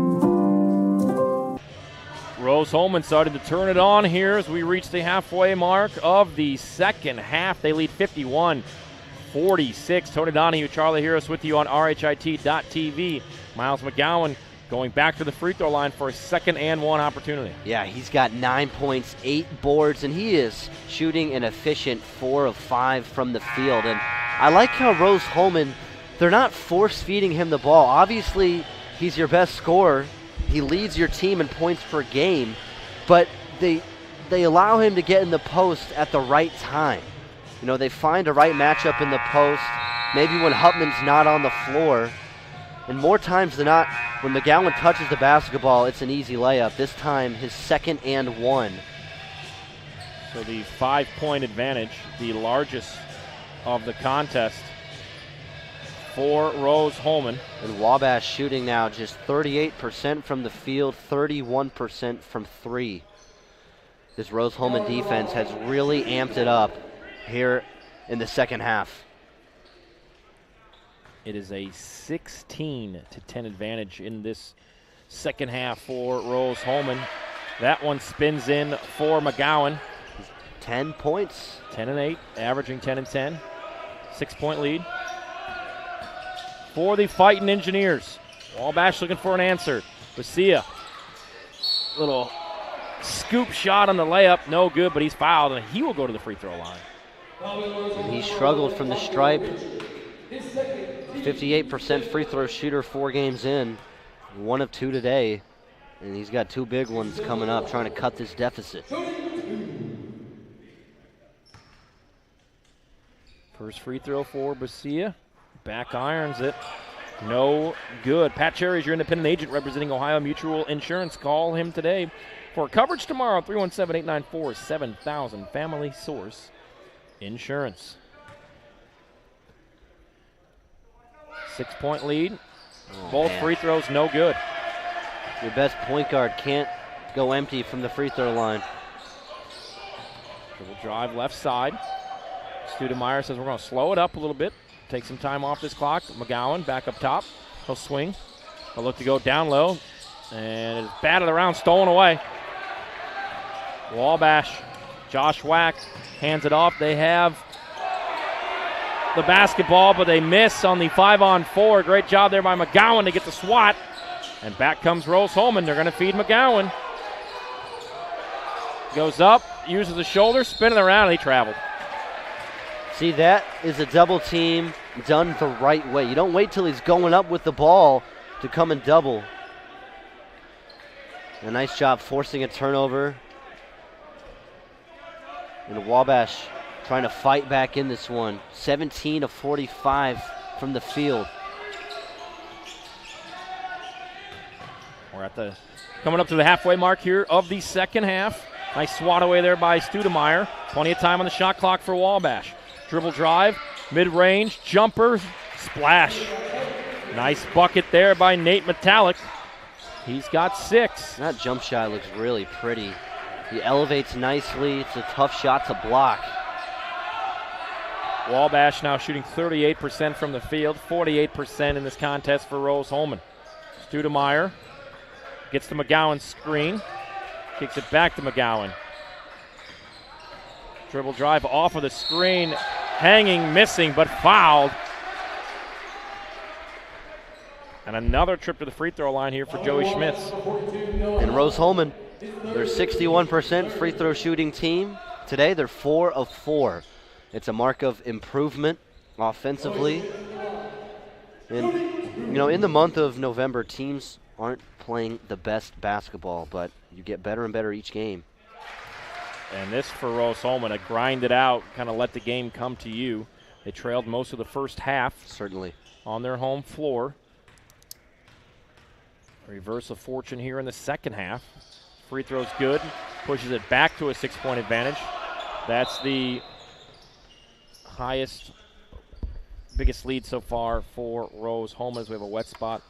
Rose-Hulman starting to turn it on here as we reach the halfway mark of the second half. They lead 51-46. Tony Donahue, Charlie Harris with you on RHIT.TV. Miles McGowan going back to the free throw line for a 2nd and 1 opportunity.
Yeah, he's got 9 points, 8 boards, and he is shooting an efficient 4 of 5 from the field. And I like how Rose-Hulman, they're not force-feeding him the ball. Obviously, he's your best scorer. He leads your team in points per game, but they allow him to get in the post at the right time. You know, they find a right matchup in the post, maybe when Hutman's not on the floor. And more times than not, when McGowan touches the basketball, it's an easy layup. This time, his 2nd and 1.
So the 5-point advantage, the largest of the contest for Rose-Hulman.
And Wabash shooting now just 38% from the field, 31% from 3. This Rose-Hulman defense has really amped it up here in the second half.
It is a 16-10 advantage in this second half for Rose-Hulman. That one spins in for McGowan.
10 points.
10 and 8, averaging 10 and 10. 6-point lead for the Fighting Engineers. Wabash looking for an answer. Basia, little scoop shot on the layup, no good, but he's fouled, and he will go to the free throw line.
And he struggled from the stripe. 58% free throw shooter 4 games in. 1 of 2 today. And he's got 2 big ones coming up, trying to cut this deficit.
First free throw for Basia. Back irons it. No good. Pat Cherry is your independent agent representing Ohio Mutual Insurance. Call him today for coverage tomorrow. 317-894-7000. Family Source Insurance. 6-point lead. Both free throws no good.
Your best point guard can't go empty from the free throw line.
Dribble drive left side. Studemeyer says we're going to slow it up a little bit. Take some time off this clock. McGowan back up top. He'll swing. He'll look to go down low. And it's batted around, stolen away. Wabash. Josh Wack hands it off. They have the basketball, but they miss on the 5-on-4. Great job there by McGowan to get the swat. And back comes Rose-Hulman. They're going to feed McGowan. Goes up, uses the shoulder, spinning around, and he traveled.
See, that is a double team done the right way. You don't wait till he's going up with the ball to come and double. A nice job forcing a turnover. And Wabash trying to fight back in this one. 17 of 45 from the field.
We're coming up to the halfway mark here of the second half. Nice swat away there by Studemeyer. Plenty of time on the shot clock for Wabash. Dribble drive, mid-range, jumper, splash. Nice bucket there by Nate Metallic. He's got 6.
That jump shot looks really pretty. He elevates nicely. It's a tough shot to block.
Wabash now shooting 38% from the field, 48% in this contest for Rose-Hulman. Studemeyer gets to McGowan's screen, kicks it back to McGowan. Dribble drive off of the screen, hanging, missing, but fouled. And another trip to the free throw line here for Joey Schmitz.
And Rose-Hulman, they're 61% free throw shooting team. Today they're 4 of 4. It's a mark of improvement offensively. And, you know, in the month of November, teams aren't playing the best basketball, but you get better and better each game.
And this for Rose-Hulman, a grind it out, kind of let the game come to you. They trailed most of the first half.
Certainly.
On their home floor. Reverse of fortune here in the second half. Free throw's good. Pushes it back to a 6-point advantage. That's the biggest lead so far for Rose-Hulman as we have a wet spot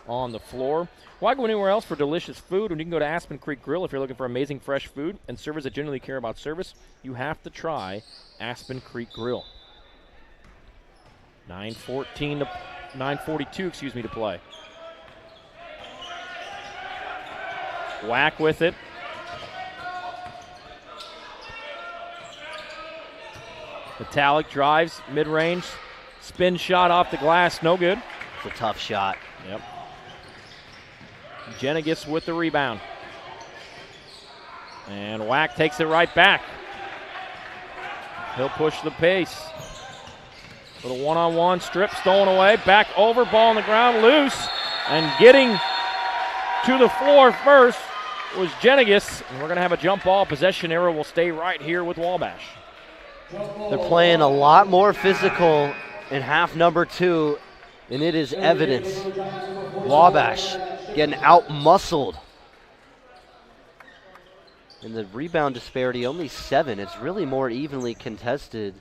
on the floor. Why go anywhere else for delicious food when you can go to Aspen Creek Grill? If you're looking for amazing fresh food and servers that genuinely care about service, you have to try Aspen Creek Grill. 9:42 to play. Whack with it. Metallic drives, mid-range, spin shot off the glass, no good.
It's a tough shot.
Yep. Jenniges with the rebound. And Whack takes it right back. He'll push the pace. With a one-on-one, strip stolen away, back over, ball on the ground, loose, and getting to the floor first was Jenniges. And we're going to have a jump ball. Possession arrow will stay right here with Wabash.
They're playing a lot more physical in half number 2, and it is evident. Wabash getting out-muscled. And the rebound disparity, only 7. It's really more evenly contested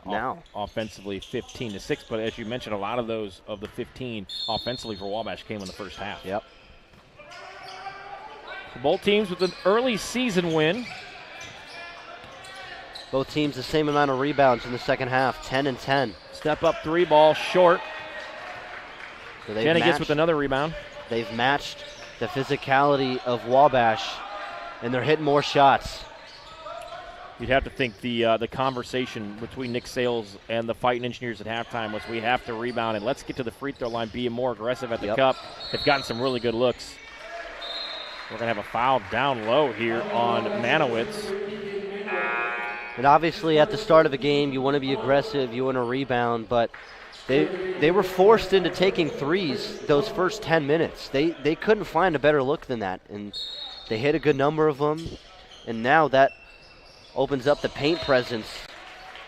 now.
Offensively, 15-6, but as you mentioned, a lot of those of the 15 offensively for Wabash came in the first half.
Yep.
So both teams with an early season win.
Both teams the same amount of rebounds in the second half, 10 and 10.
Step up 3 ball short.
So
Jenny gets with another rebound.
They've matched the physicality of Wabash, and they're hitting more shots.
You'd have to think the conversation between Nick Sales and the Fighting Engineers at halftime was, we have to rebound and let's get to the free throw line, being more aggressive at the cup. They've gotten some really good looks. We're going to have a foul down low here on Manowitz.
And obviously at the start of a game, you want to be aggressive, you want to rebound, but they were forced into taking threes those first 10 minutes. They couldn't find a better look than that, and they hit a good number of them, and now that opens up the paint presence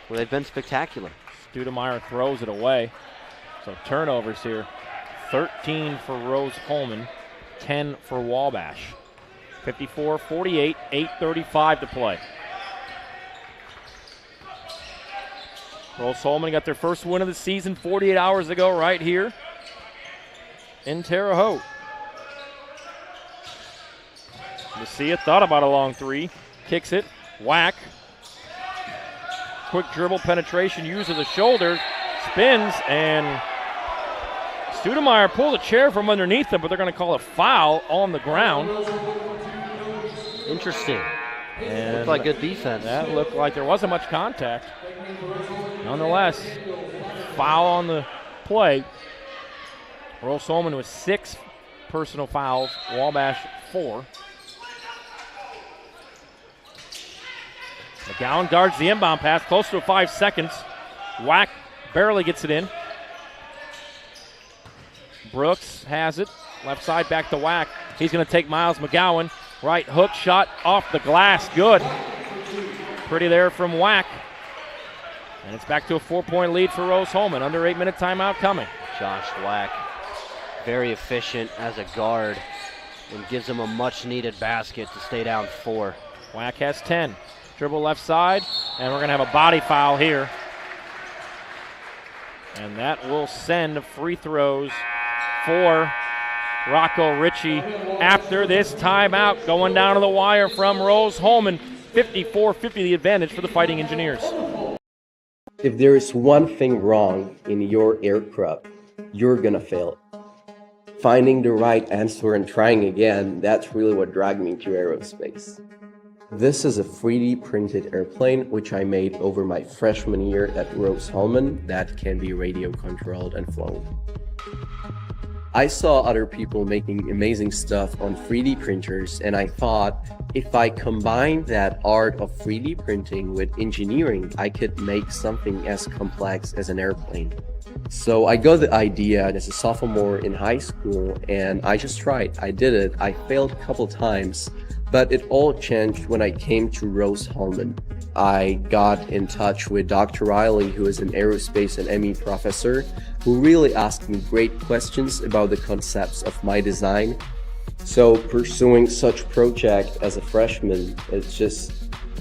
where they've been spectacular.
Studemeyer throws it away. So turnovers here. 13 for Rose-Hulman, 10 for Wabash. 54-48, 8:35 to play. Rose-Hulman got their first win of the season 48 hours ago right here in Terre Haute. Lucia thought about a long 3, kicks it, Whack. Quick dribble penetration, use of the shoulder, spins, and Studemeyer pulled a chair from underneath him, but they're going to call a foul on the ground.
Interesting.
And
looked like good defense.
That looked like there wasn't much contact. Nonetheless, foul on the play. Rose-Hulman with 6 personal fouls, Wabash 4. McGowan guards the inbound pass, close to 5 seconds. Whack barely gets it in. Brooks has it, left side back to Whack. He's going to take Miles McGowan. Right hook shot off the glass, good. Pretty there from Whack. And it's back to a 4-point lead for Rose-Hulman. Under 8-minute timeout coming.
Josh Whack, very efficient as a guard, and gives him a much-needed basket to stay down 4.
Whack has 10. Dribble left side, and we're going to have a body foul here. And that will send free throws for Rocco Ritchie after this timeout. Going down to the wire from Rose-Hulman. 54-50 the advantage for the Fighting Engineers.
If there is one thing wrong in your aircraft, you're gonna fail it. Finding the right answer and trying again, that's really what dragged me to aerospace. This is a 3D printed airplane which I made over my freshman year at Rose-Hulman that can be radio controlled and flown. I saw other people making amazing stuff on 3D printers, and I thought if I combined that art of 3D printing with engineering, I could make something as complex as an airplane. So I got the idea as a sophomore in high school, and I just tried. I did it. I failed a couple times, but it all changed when I came to Rose-Hulman. I got in touch with Dr. Riley, who is an aerospace and ME professor, who really asked me great questions about the concepts of my design. So pursuing such project as a freshman, it just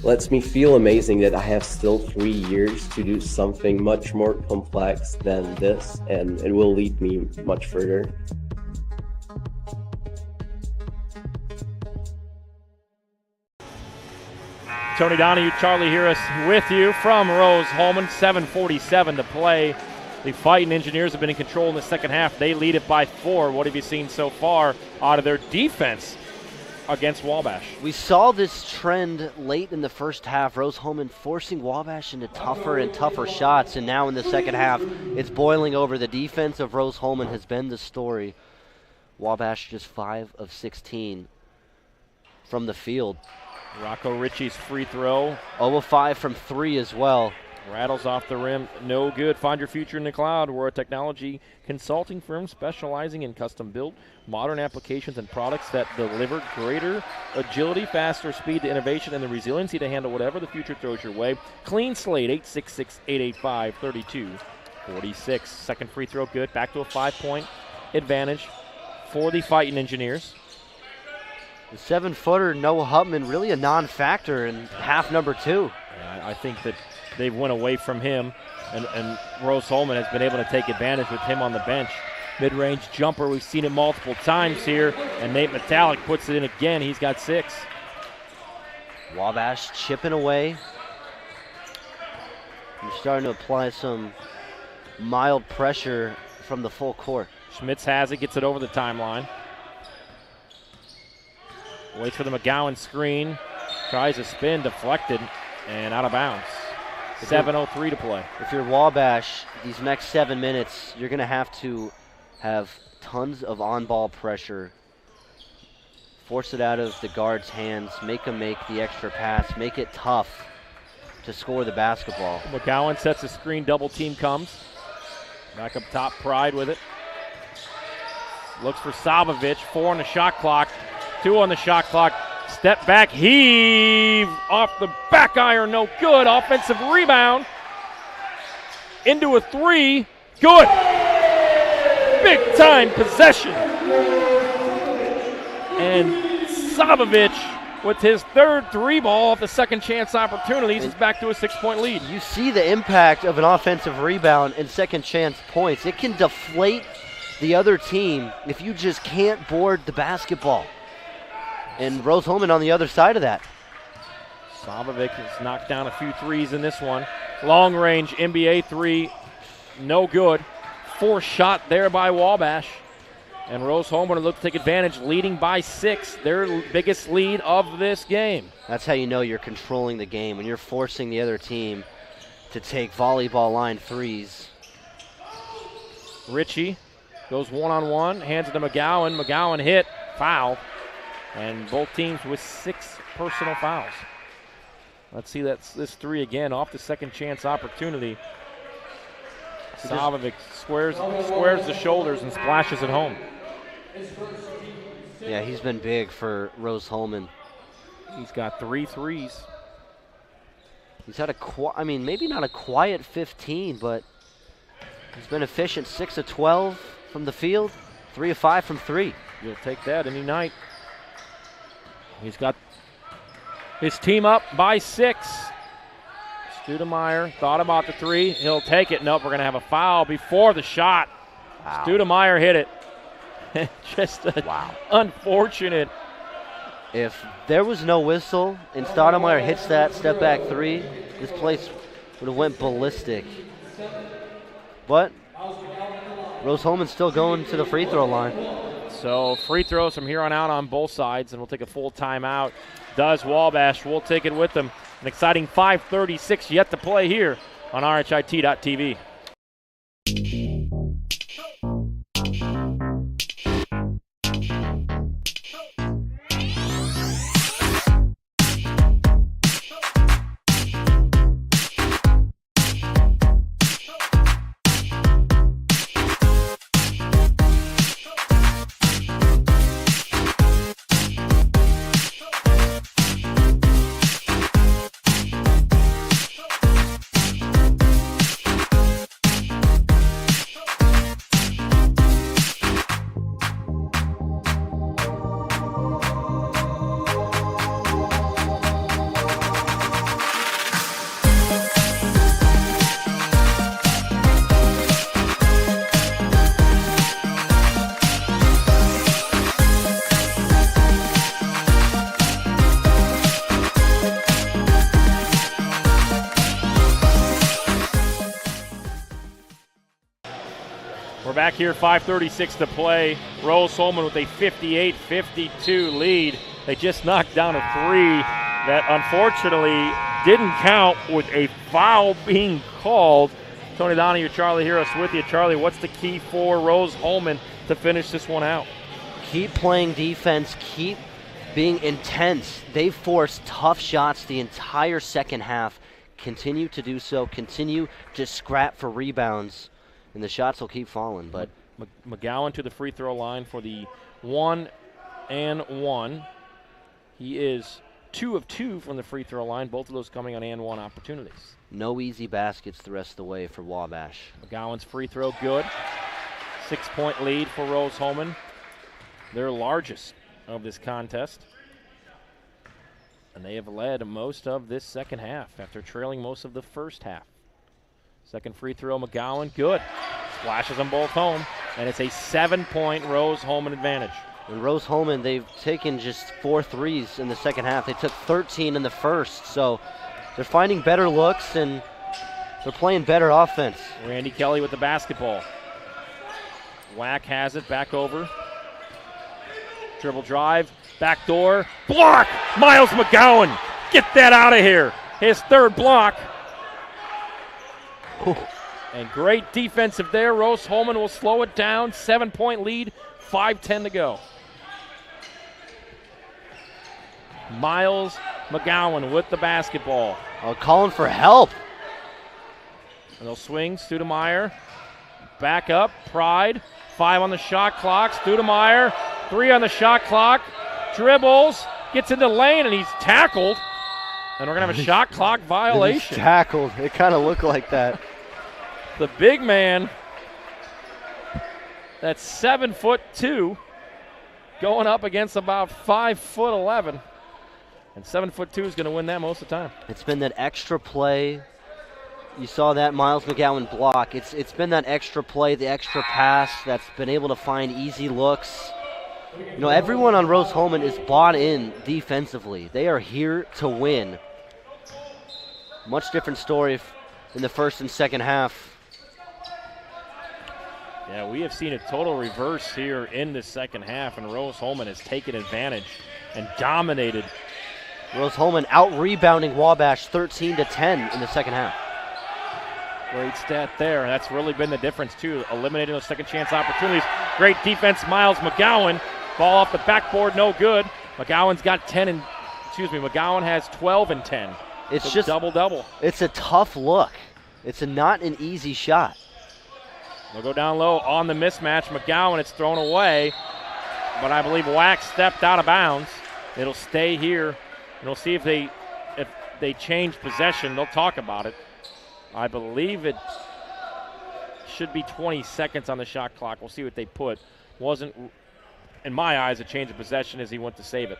lets me feel amazing that I have still 3 years to do something much more complex than this, and it will lead me much further.
Tony Donahue, Charlie Harris with you from Rose-Hulman. 7:47 to play. The Fighting Engineers have been in control in the second half. They lead it by 4. What have you seen so far out of their defense against Wabash?
We saw this trend late in the first half. Rose-Hulman forcing Wabash into tougher and tougher shots, and now in the second half, it's boiling over. The defense of Rose-Hulman has been the story. Wabash just 5 of 16 from the field.
Rocco Ritchie's free throw.
0 of 5 from 3 as well.
Rattles off the rim, no good. Find your future in the cloud. We're a technology consulting firm specializing in custom-built, modern applications and products that deliver greater agility, faster speed to innovation, and the resiliency to handle whatever the future throws your way. Clean slate, 866-885-3246. Second free throw, good. Back to a 5-point advantage for the Fighting Engineers.
The 7-footer, Noah Hutman, really a non-factor in half number 2.
I think that they've went away from him, and Rose-Hulman has been able to take advantage with him on the bench. Mid-range jumper, we've seen it multiple times here, and Nate Metallic puts it in again. He's got 6.
Wabash chipping away. You're starting to apply some mild pressure from the full court.
Schmitz has it, gets it over the timeline. Waits for the McGowan screen. Tries a spin, deflected, and out of bounds. 7:03 to play.
If you're Wabash, these next 7 minutes, you're going to have tons of on-ball pressure. Force it out of the guard's hands. Make them make the extra pass. Make it tough to score the basketball.
McGowan sets a screen. Double team comes. Back up top, Pride with it. Looks for Savovich. 4 on the shot clock. 2 on the shot clock. Step back, heave off the back iron, no good. Offensive rebound into a 3, good. Big time possession. And Savovich with his 3rd 3-ball off the second chance opportunities is back to a 6-point lead.
You see the impact of an offensive rebound and second chance points. It can deflate the other team if you just can't board the basketball. And Rose-Hulman on the other side of that.
Savovich has knocked down a few threes in this one. Long range NBA 3, no good. 4 shot there by Wabash. And Rose-Hulman will look to take advantage, leading by 6, their biggest lead of this game.
That's how you know you're controlling the game, when you're forcing the other team to take volleyball line threes.
Ritchie goes one-on-one, hands it to McGowan. McGowan hit, foul. And both teams with 6 personal fouls. Let's see this 3 again off the second chance opportunity. Savovich squares the shoulders and splashes it home.
Yeah, he's been big for Rose-Hulman.
He's got 3 threes.
He's had maybe not a quiet 15, but he's been efficient. 6 of 12 from the field, 3 of 5 from 3.
You'll take that any night. He's got his team up by 6. Studemeyer thought about the 3. He'll take it. Nope, we're going to have a foul before the shot. Wow. Studemeyer hit it. Just unfortunate.
If there was no whistle and Stoudemire hits that step back 3, this place would have went ballistic. But Rose-Hulman's still going to the free throw line.
So free throws from here on out on both sides, and we'll take a full timeout. Does Wabash. We'll take it with them. An exciting 5:36 yet to play here on RHIT.TV. back here, 5:36 to play. Rose-Hulman with a 58-52 lead. They just knocked down a three that unfortunately didn't count with a foul being called. Tony Donahue, Charlie Harris with you. Charlie, what's the key for Rose-Hulman to finish this one out?
Keep playing defense. Keep being intense. They forced tough shots the entire second half. Continue to do so. Continue to scrap for rebounds. And the shots will keep falling. But
McGowan to the free throw line for the 1-and-1. He is 2 of 2 from the free throw line, both of those coming on and-1 opportunities.
No easy baskets the rest of the way for Wabash.
McGowan's free throw good. 6-point lead for Rose-Hulman, their largest of this contest. And they have led most of this second half after trailing most of the first half. Second free throw, McGowan, good. Splashes them both home, and it's a 7-point Rose-Hulman advantage.
And Rose-Hulman, they've taken just 4 threes in the second half. They took 13 in the first, so they're finding better looks and they're playing better offense.
Randy Kelly with the basketball. Wack has it, back over. Dribble drive, back door, block! Miles McGowan, get that out of here. His third block.
Ooh.
And great defensive there. Rose-Hulman will slow it down. 7-point lead, 5:10 to go. Miles McGowan with the basketball.
Oh, calling for help.
And they'll swing. Studemeyer back up. Pride. 5 on the shot clock. Studemeyer, 3 on the shot clock. Dribbles. Gets into the lane, and he's tackled. And we're going to have a shot clock violation.
He's tackled. It kind of looked like that.
The big man, that's 7'2", going up against about 5'11". And 7'2" is going to win that most of the time.
It's been that extra play. You saw that Miles McGowan block. It's been that extra play, the extra pass that's been able to find easy looks. You know, everyone on Rose-Hulman is bought in defensively. They are here to win. Much different story in the first and second half.
Yeah, we have seen a total reverse here in the second half, and Rose-Hulman has taken advantage and dominated.
Rose-Hulman out-rebounding Wabash 13-10 in the second half.
Great stat there. That's really been the difference, too, eliminating those second chance opportunities. Great defense, Miles McGowan. Ball off the backboard, no good. McGowan has 12 and 10.
It's
so
just
double-double.
It's a tough look. It's not an easy shot.
They'll go down low on the mismatch. McGowan, it's thrown away, but I believe Wax stepped out of bounds. It'll stay here, and we'll see if they change possession. They'll talk about it. I believe it should be 20 seconds on the shot clock. We'll see what they put. Wasn't, in my eyes, a change of possession as he went to save it.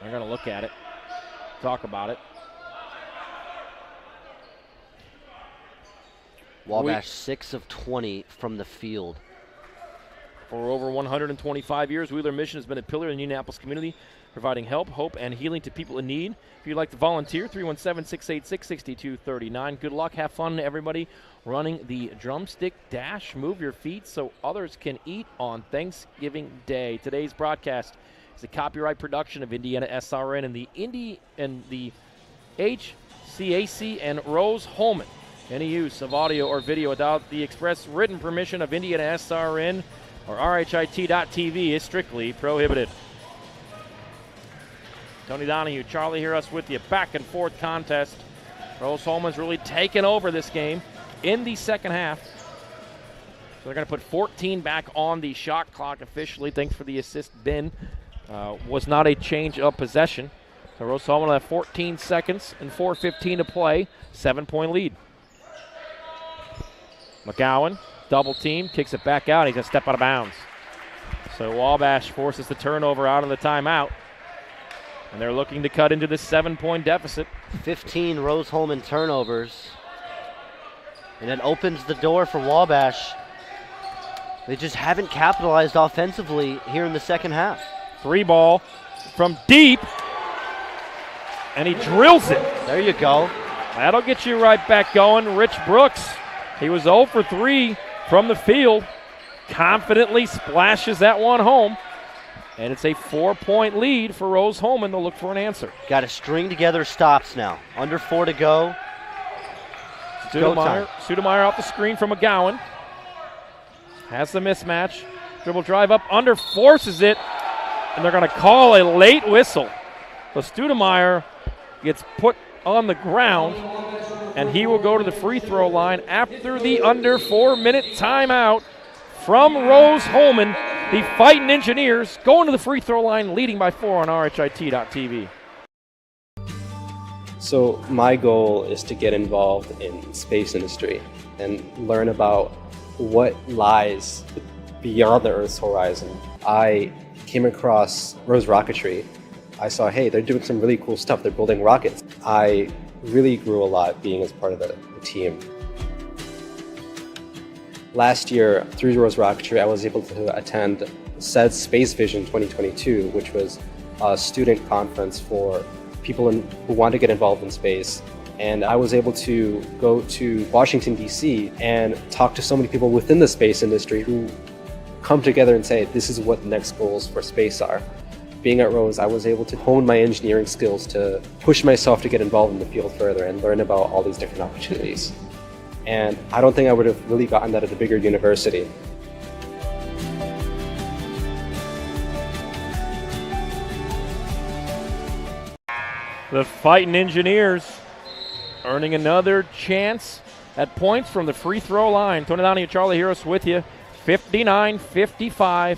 They're going to look at it, talk about it.
Wabash 6 of 20 from the field.
For over 125 years, Wheeler Mission has been a pillar in the Indianapolis community, providing help, hope, and healing to people in need. If you'd like to volunteer, 317-686-6239. Good luck. Have fun, everybody, running the drumstick dash. Move your feet so others can eat on Thanksgiving Day. Today's broadcast is a copyright production of IndianaSRN and the HCAC and Rose-Hulman. Any use of audio or video without the express written permission of IndianaSRN or RHIT.TV is strictly prohibited. Tony Donahue, Charlie Harris with you. Back and forth contest. Rose-Hulman's really taken over this game in the second half. So they're going to put 14 back on the shot clock officially. Thanks for the assist, Ben. Was not a change of possession. So Rose-Hulman will have 14 seconds and 4:15 to play. 7-point lead. McGowan, double team, kicks it back out. He's going to step out of bounds. So Wabash forces the turnover out of the timeout. And they're looking to cut into this 7-point deficit.
15 Rose-Hulman turnovers. And it opens the door for Wabash. They just haven't capitalized offensively here in the second half.
3 ball from deep. And he drills it.
There you go.
That'll get you right back going. Rich Brooks He was 0 for 3 from the field. Confidently splashes that one home. And it's a 4-point lead for Rose-Hulman. They'll look for an answer.
Got to string together stops now. Under 4 to go.
Sudemeyer off the screen from McGowan. Has the mismatch. Dribble drive up under, forces it. And they're going to call a late whistle. So Sudemeyer gets put on the ground. And he will go to the free throw line after the under 4-minute timeout from Rose-Hulman. The Fighting Engineers going to the free throw line, leading by 4 on RHIT.TV.
So my goal is to get involved in space industry and learn about what lies beyond the Earth's horizon. I came across Rose Rocketry. I saw, hey, they're doing some really cool stuff. They're building rockets. I really grew a lot being as part of the team. Last year, through Rose Rocketry, I was able to attend SEDS Space Vision 2022, which was a student conference for people who want to get involved in space. And I was able to go to Washington, D.C. and talk to so many people within the space industry who come together and say, this is what the next goals for space are. Being at Rose, I was able to hone my engineering skills to push myself to get involved in the field further and learn about all these different opportunities. And I don't think I would have really gotten that at a bigger university.
The Fighting Engineers earning another chance at points from the free throw line. Tony Downey and Charlie Harris with you. 59-55,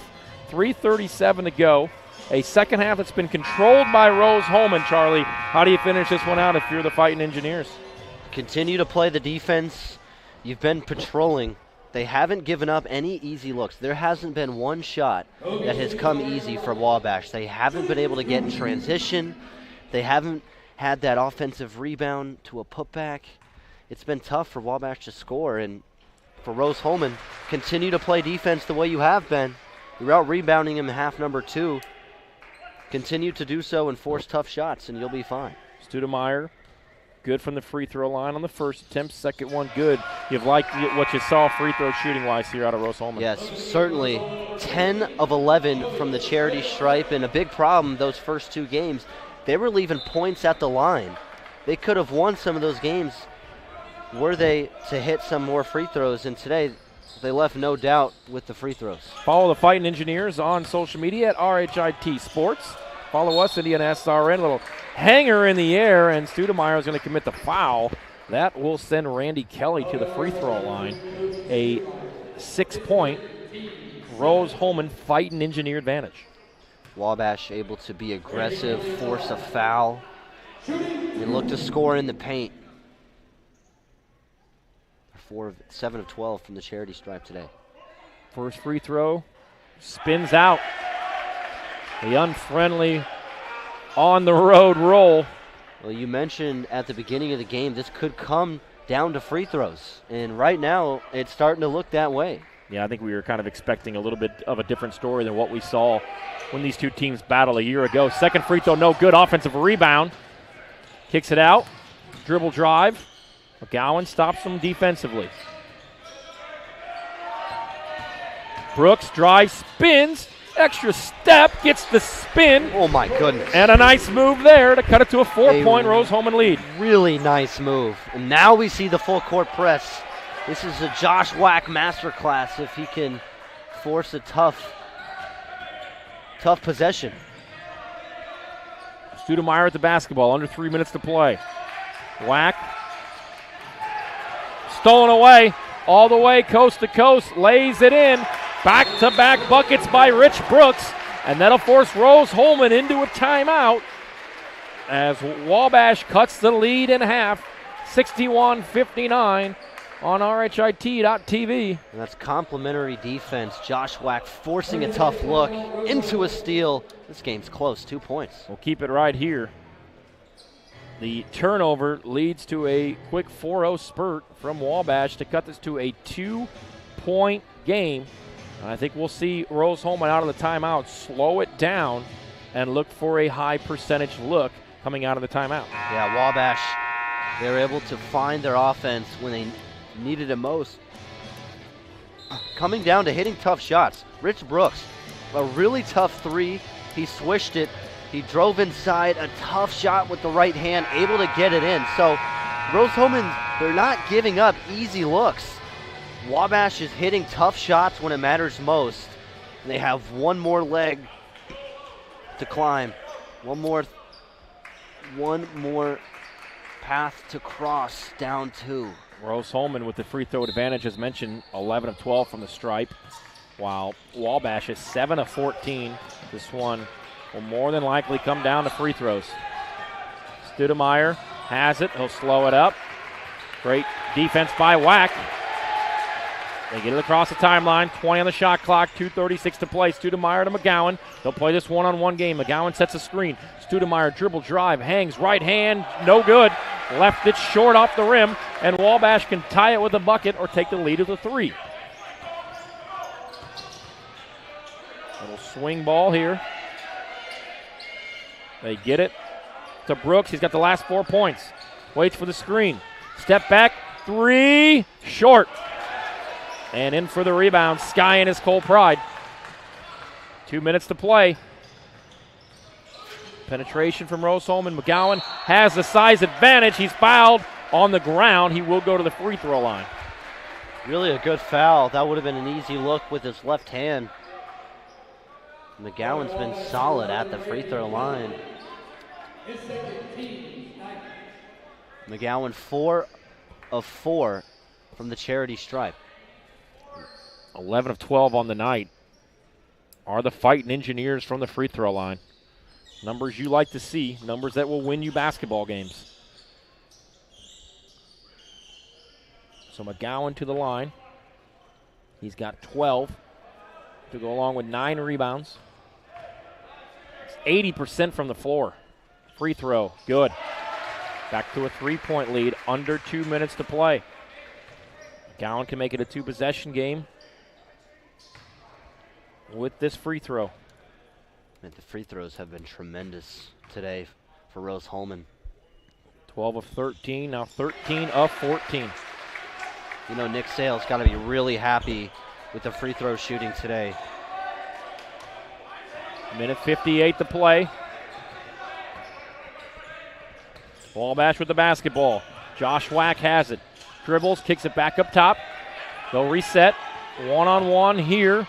3:37 to go. A second half that's been controlled by Rose-Hulman. Charlie, how do you finish this one out if you're the Fighting Engineers?
Continue to play the defense. You've been patrolling. They haven't given up any easy looks. There hasn't been one shot that has come easy for Wabash. They haven't been able to get in transition. They haven't had that offensive rebound to a putback. It's been tough for Wabash to score. And for Rose-Hulman, continue to play defense the way you have been. You're out rebounding him in half number 2. Continue to do so and force tough shots, and you'll be fine.
Sudemeyer, good from the free throw line on the first attempt. Second one, good. You've liked what you saw free throw shooting-wise here out of Rose-Hulman.
Yes, certainly. 10 of 11 from the charity stripe, and a big problem those first 2 games, they were leaving points at the line. They could have won some of those games were they to hit some more free throws, and today they left no doubt with the free throws.
Follow the Fighting Engineers on social media at RHIT Sports. Follow us, IndianaSRN. A little hanger in the air, and Sudemeyer is going to commit the foul. That will send Randy Kelly to the free throw line. A 6-point Rose-Hulman Fighting Engineer advantage.
Wabash able to be aggressive, force a foul, and look to score in the paint. 7 of 12 from the charity stripe today.
First free throw, spins out. The unfriendly on-the-road roll.
Well, you mentioned at the beginning of the game this could come down to free throws, and right now it's starting to look that way.
Yeah, I think we were kind of expecting a little bit of a different story than what we saw when these two teams battled a year ago. Second free throw, no good. Offensive rebound. Kicks it out. Dribble drive. McGowan stops them defensively. Brooks drives, spins, extra step, gets the spin.
Oh my goodness.
And a nice move there to cut it to a 4-point Rose-Hulman lead.
Really nice move. And now we see the full court press. This is a Josh Wack masterclass if he can force a tough possession.
Sudemeyer at the basketball, under 3 minutes to play. Wack. Stolen away, all the way coast to coast, lays it in. Back-to-back buckets by Rich Brooks, and that'll force Rose-Hulman into a timeout as Wabash cuts the lead in half, 61-59 on RHIT.TV.
And that's complimentary defense. Josh Wack forcing a tough look into a steal. This game's close, 2 points.
We'll keep it right here. The turnover leads to a quick 4-0 spurt from Wabash to cut this to a 2-point game. And I think we'll see Rose-Hulman out of the timeout slow it down and look for a high percentage look coming out of the timeout.
Yeah, Wabash, they're able to find their offense when they needed it most. Coming down to hitting tough shots. Rich Brooks, a really tough three. He swished it. He drove inside, a tough shot with the right hand, able to get it in. So Rose-Hulman, they're not giving up easy looks. Wabash is hitting tough shots when it matters most. And they have one more leg to climb. One more path to cross down 2.
Rose-Hulman with the free throw advantage, as mentioned, 11 of 12 from the stripe, while Wabash is 7 of 14. This one will more than likely come down to free throws. Studemeyer has it. He'll slow it up. Great defense by Wack. They get it across the timeline. 20 on the shot clock. 2:36 to play. Studemeyer to McGowan. They'll play this one-on-one game. McGowan sets a screen. Studemeyer dribble drive. Hangs right hand. No good. Left it short off the rim. And Wabash can tie it with a bucket or take the lead of the 3. Little swing ball here. They get it to Brooks. He's got the last 4 points. Waits for the screen. Step back. 3. Short. And in for the rebound. Sky and his Cole Pride. 2 minutes to play. Penetration from Rose-Hulman. McGowan has the size advantage. He's fouled on the ground. He will go to the free throw line.
Really a good foul. That would have been an easy look with his left hand. McGowan's been solid at the free throw line. McGowan 4 of 4 from the charity stripe.
11 of 12 on the night are the Fighting Engineers from the free throw line. Numbers you like to see, numbers that will win you basketball games. So McGowan to the line. He's got 12 to go along with 9 rebounds. It's 80% from the floor. Free throw, good. Back to a 3-point lead, under 2 minutes to play. McGowan can make it a 2-possession game with this free throw.
And the free throws have been tremendous today for Rose-Hulman.
12 of 13, now 13 of 14.
You know, Nick Sale's got to be really happy with the free throw shooting today.
Minute 58 to play. Wabash with the basketball. Josh Wack has it. Dribbles, kicks it back up top. They'll reset. One-on-one here.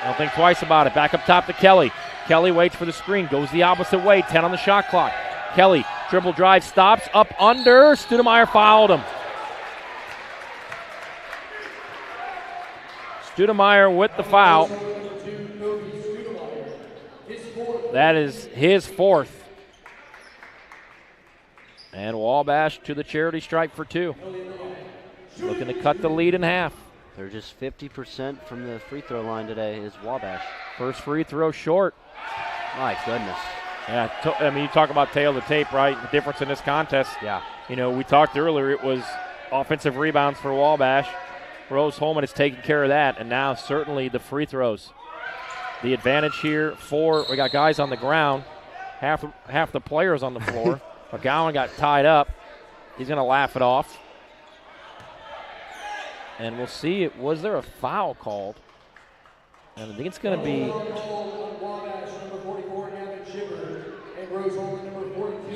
Don't think twice about it. Back up top to Kelly. Kelly waits for the screen. Goes the opposite way. 10 on the shot clock. Kelly, dribble drive, stops. Up under. Studemeyer fouled him. Studemeyer with the foul. That is his 4th. And Wabash to the charity stripe for 2. Looking to cut the lead in half.
They're just 50% from the free throw line today is Wabash.
First free throw short.
My goodness.
Yeah, I mean, you talk about tail of the tape, right? The difference in this contest.
Yeah.
You know, we talked earlier, it was offensive rebounds for Wabash. Rose-Hulman is taking care of that, and now certainly the free throws. The advantage here we got guys on the ground, half the players on the floor. McGowan got tied up. He's going to laugh it off. And we'll see, was there a foul called? And I think it's going to be.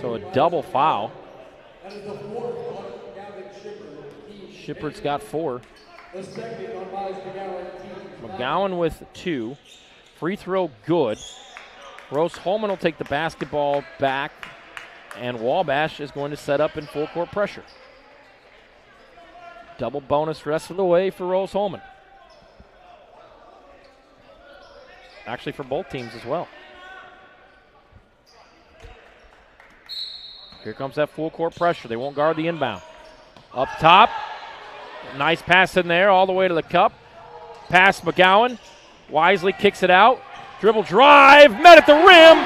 So a double foul. Shippert's got 4. McGowan with 2. Free throw good. Rose-Hulman will take the basketball back, and Wabash is going to set up in full court pressure. Double bonus rest of the way for Rose-Hulman. Actually for both teams as well. Here comes that full court pressure. They won't guard the inbound. Up top. Nice pass in there all the way to the cup. Pass McGowan. Wisely kicks it out. Dribble drive. Met at the rim.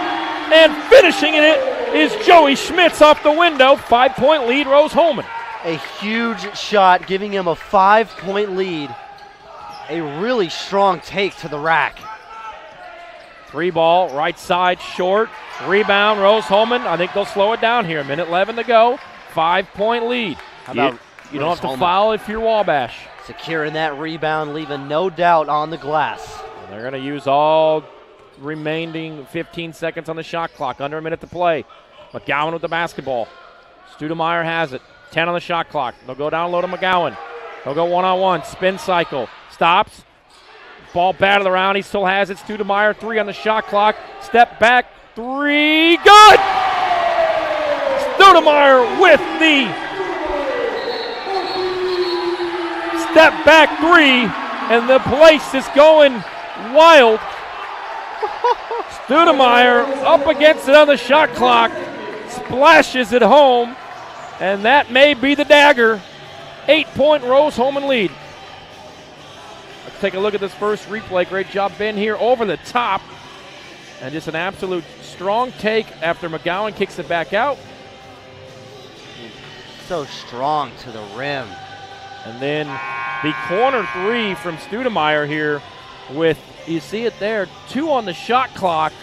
And finishing it is Joey Schmitz off the window. 5-point lead, Rose-Hulman.
A huge shot, giving him a 5-point lead. A really strong take to the rack.
3 ball, right side, short. Rebound, Rose-Hulman. I think they'll slow it down here. 1:11 to go. 5-point lead.
How about
You don't have to foul if you're Wabash.
Securing that rebound, leaving no doubt on the glass.
And they're going to use all remaining 15 seconds on the shot clock. Under a minute to play. McGowan with the basketball. Studemeyer has it. 10 on the shot clock. They'll go down low to McGowan. They'll go one-on-one. Spin cycle. Stops. Ball batted around. He still has it. Studemeyer, 3 on the shot clock. Step back. 3. Good! Studemeyer with the step back 3. And the place is going wild. Studemeyer up against it on the shot clock. Splashes it home. And that may be the dagger. 8-point Rose-Hulman lead. Let's take a look at this first replay. Great job, Ben, here over the top. And just an absolute strong take after McGowan kicks it back out.
So strong to the rim.
And then the corner 3 from Studemeyer here with, you see it there, 2 on the shot clock.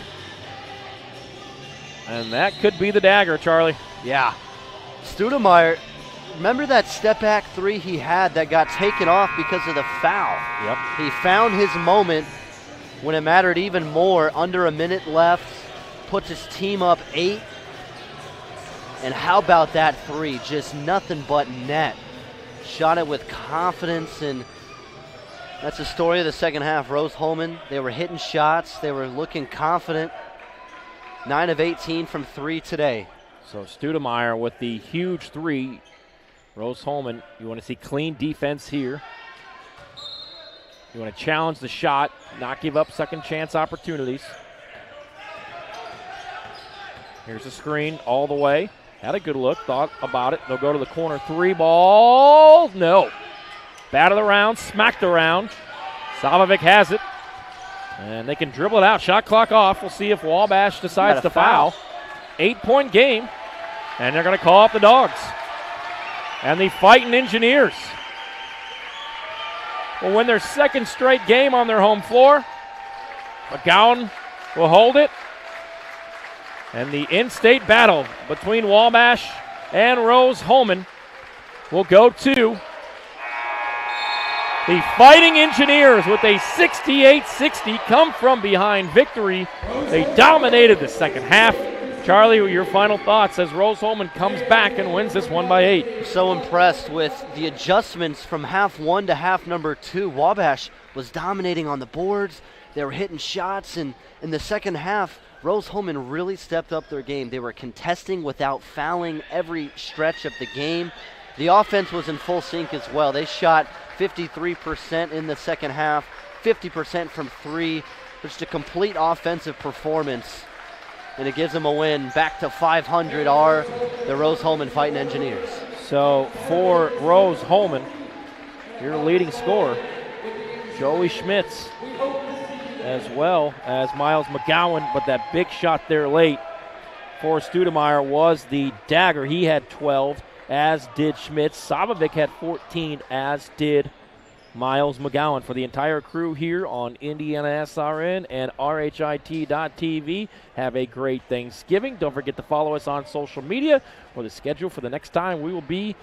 And that could be the dagger, Charlie.
Yeah. Studemeyer, remember that step back 3 he had that got taken off because of the foul?
Yep.
He found his moment when it mattered even more. Under a minute left, puts his team up 8. And how about that 3? Just nothing but net. Shot it with confidence, and that's the story of the second half. Rose-Hulman, they were hitting shots. They were looking confident. 9 of 18 from 3 today.
So Studemeyer with the huge 3. Rose-Hulman, you want to see clean defense here. You want to challenge the shot, not give up second chance opportunities. Here's a screen all the way. Had a good look, thought about it. They'll go to the corner 3 ball. No. Batted around, smacked around. Savovic has it. And they can dribble it out. Shot clock off. We'll see if Wabash decides to foul. 8-point game. And they're going to call up the Dogs. And the Fighting Engineers will win their second straight game on their home floor. McGowan will hold it. And the in-state battle between Wabash and Rose-Hulman will go to the Fighting Engineers with a 68-60 come from behind victory. They dominated the second half. Charlie, your final thoughts as Rose-Hulman comes back and wins this one by 8.
So impressed with the adjustments from half 1 to half number 2. Wabash was dominating on the boards. They were hitting shots, and in the second half, Rose-Hulman really stepped up their game. They were contesting without fouling every stretch of the game. The offense was in full sync as well. They shot 53% in the second half, 50% from 3. Just a complete offensive performance, and it gives them a win. Back to 500 are the Rose-Hulman Fighting Engineers.
So for Rose-Hulman, your leading scorer, Joey Schmitz, as well as Miles McGowan, but that big shot there late for Studemeyer was the dagger. He had 12, as did Schmitz. Savovic had 14, as did Miles McGowan. For the entire crew here on IndianaSRN and RHIT.TV, have a great Thanksgiving. Don't forget to follow us on social media for the schedule for the next time we will be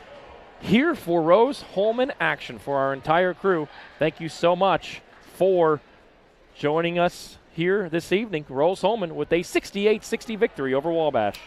here for Rose-Hulman action for our entire crew. Thank you so much for joining us here this evening. Rose-Hulman with a 68-60 victory over Wabash.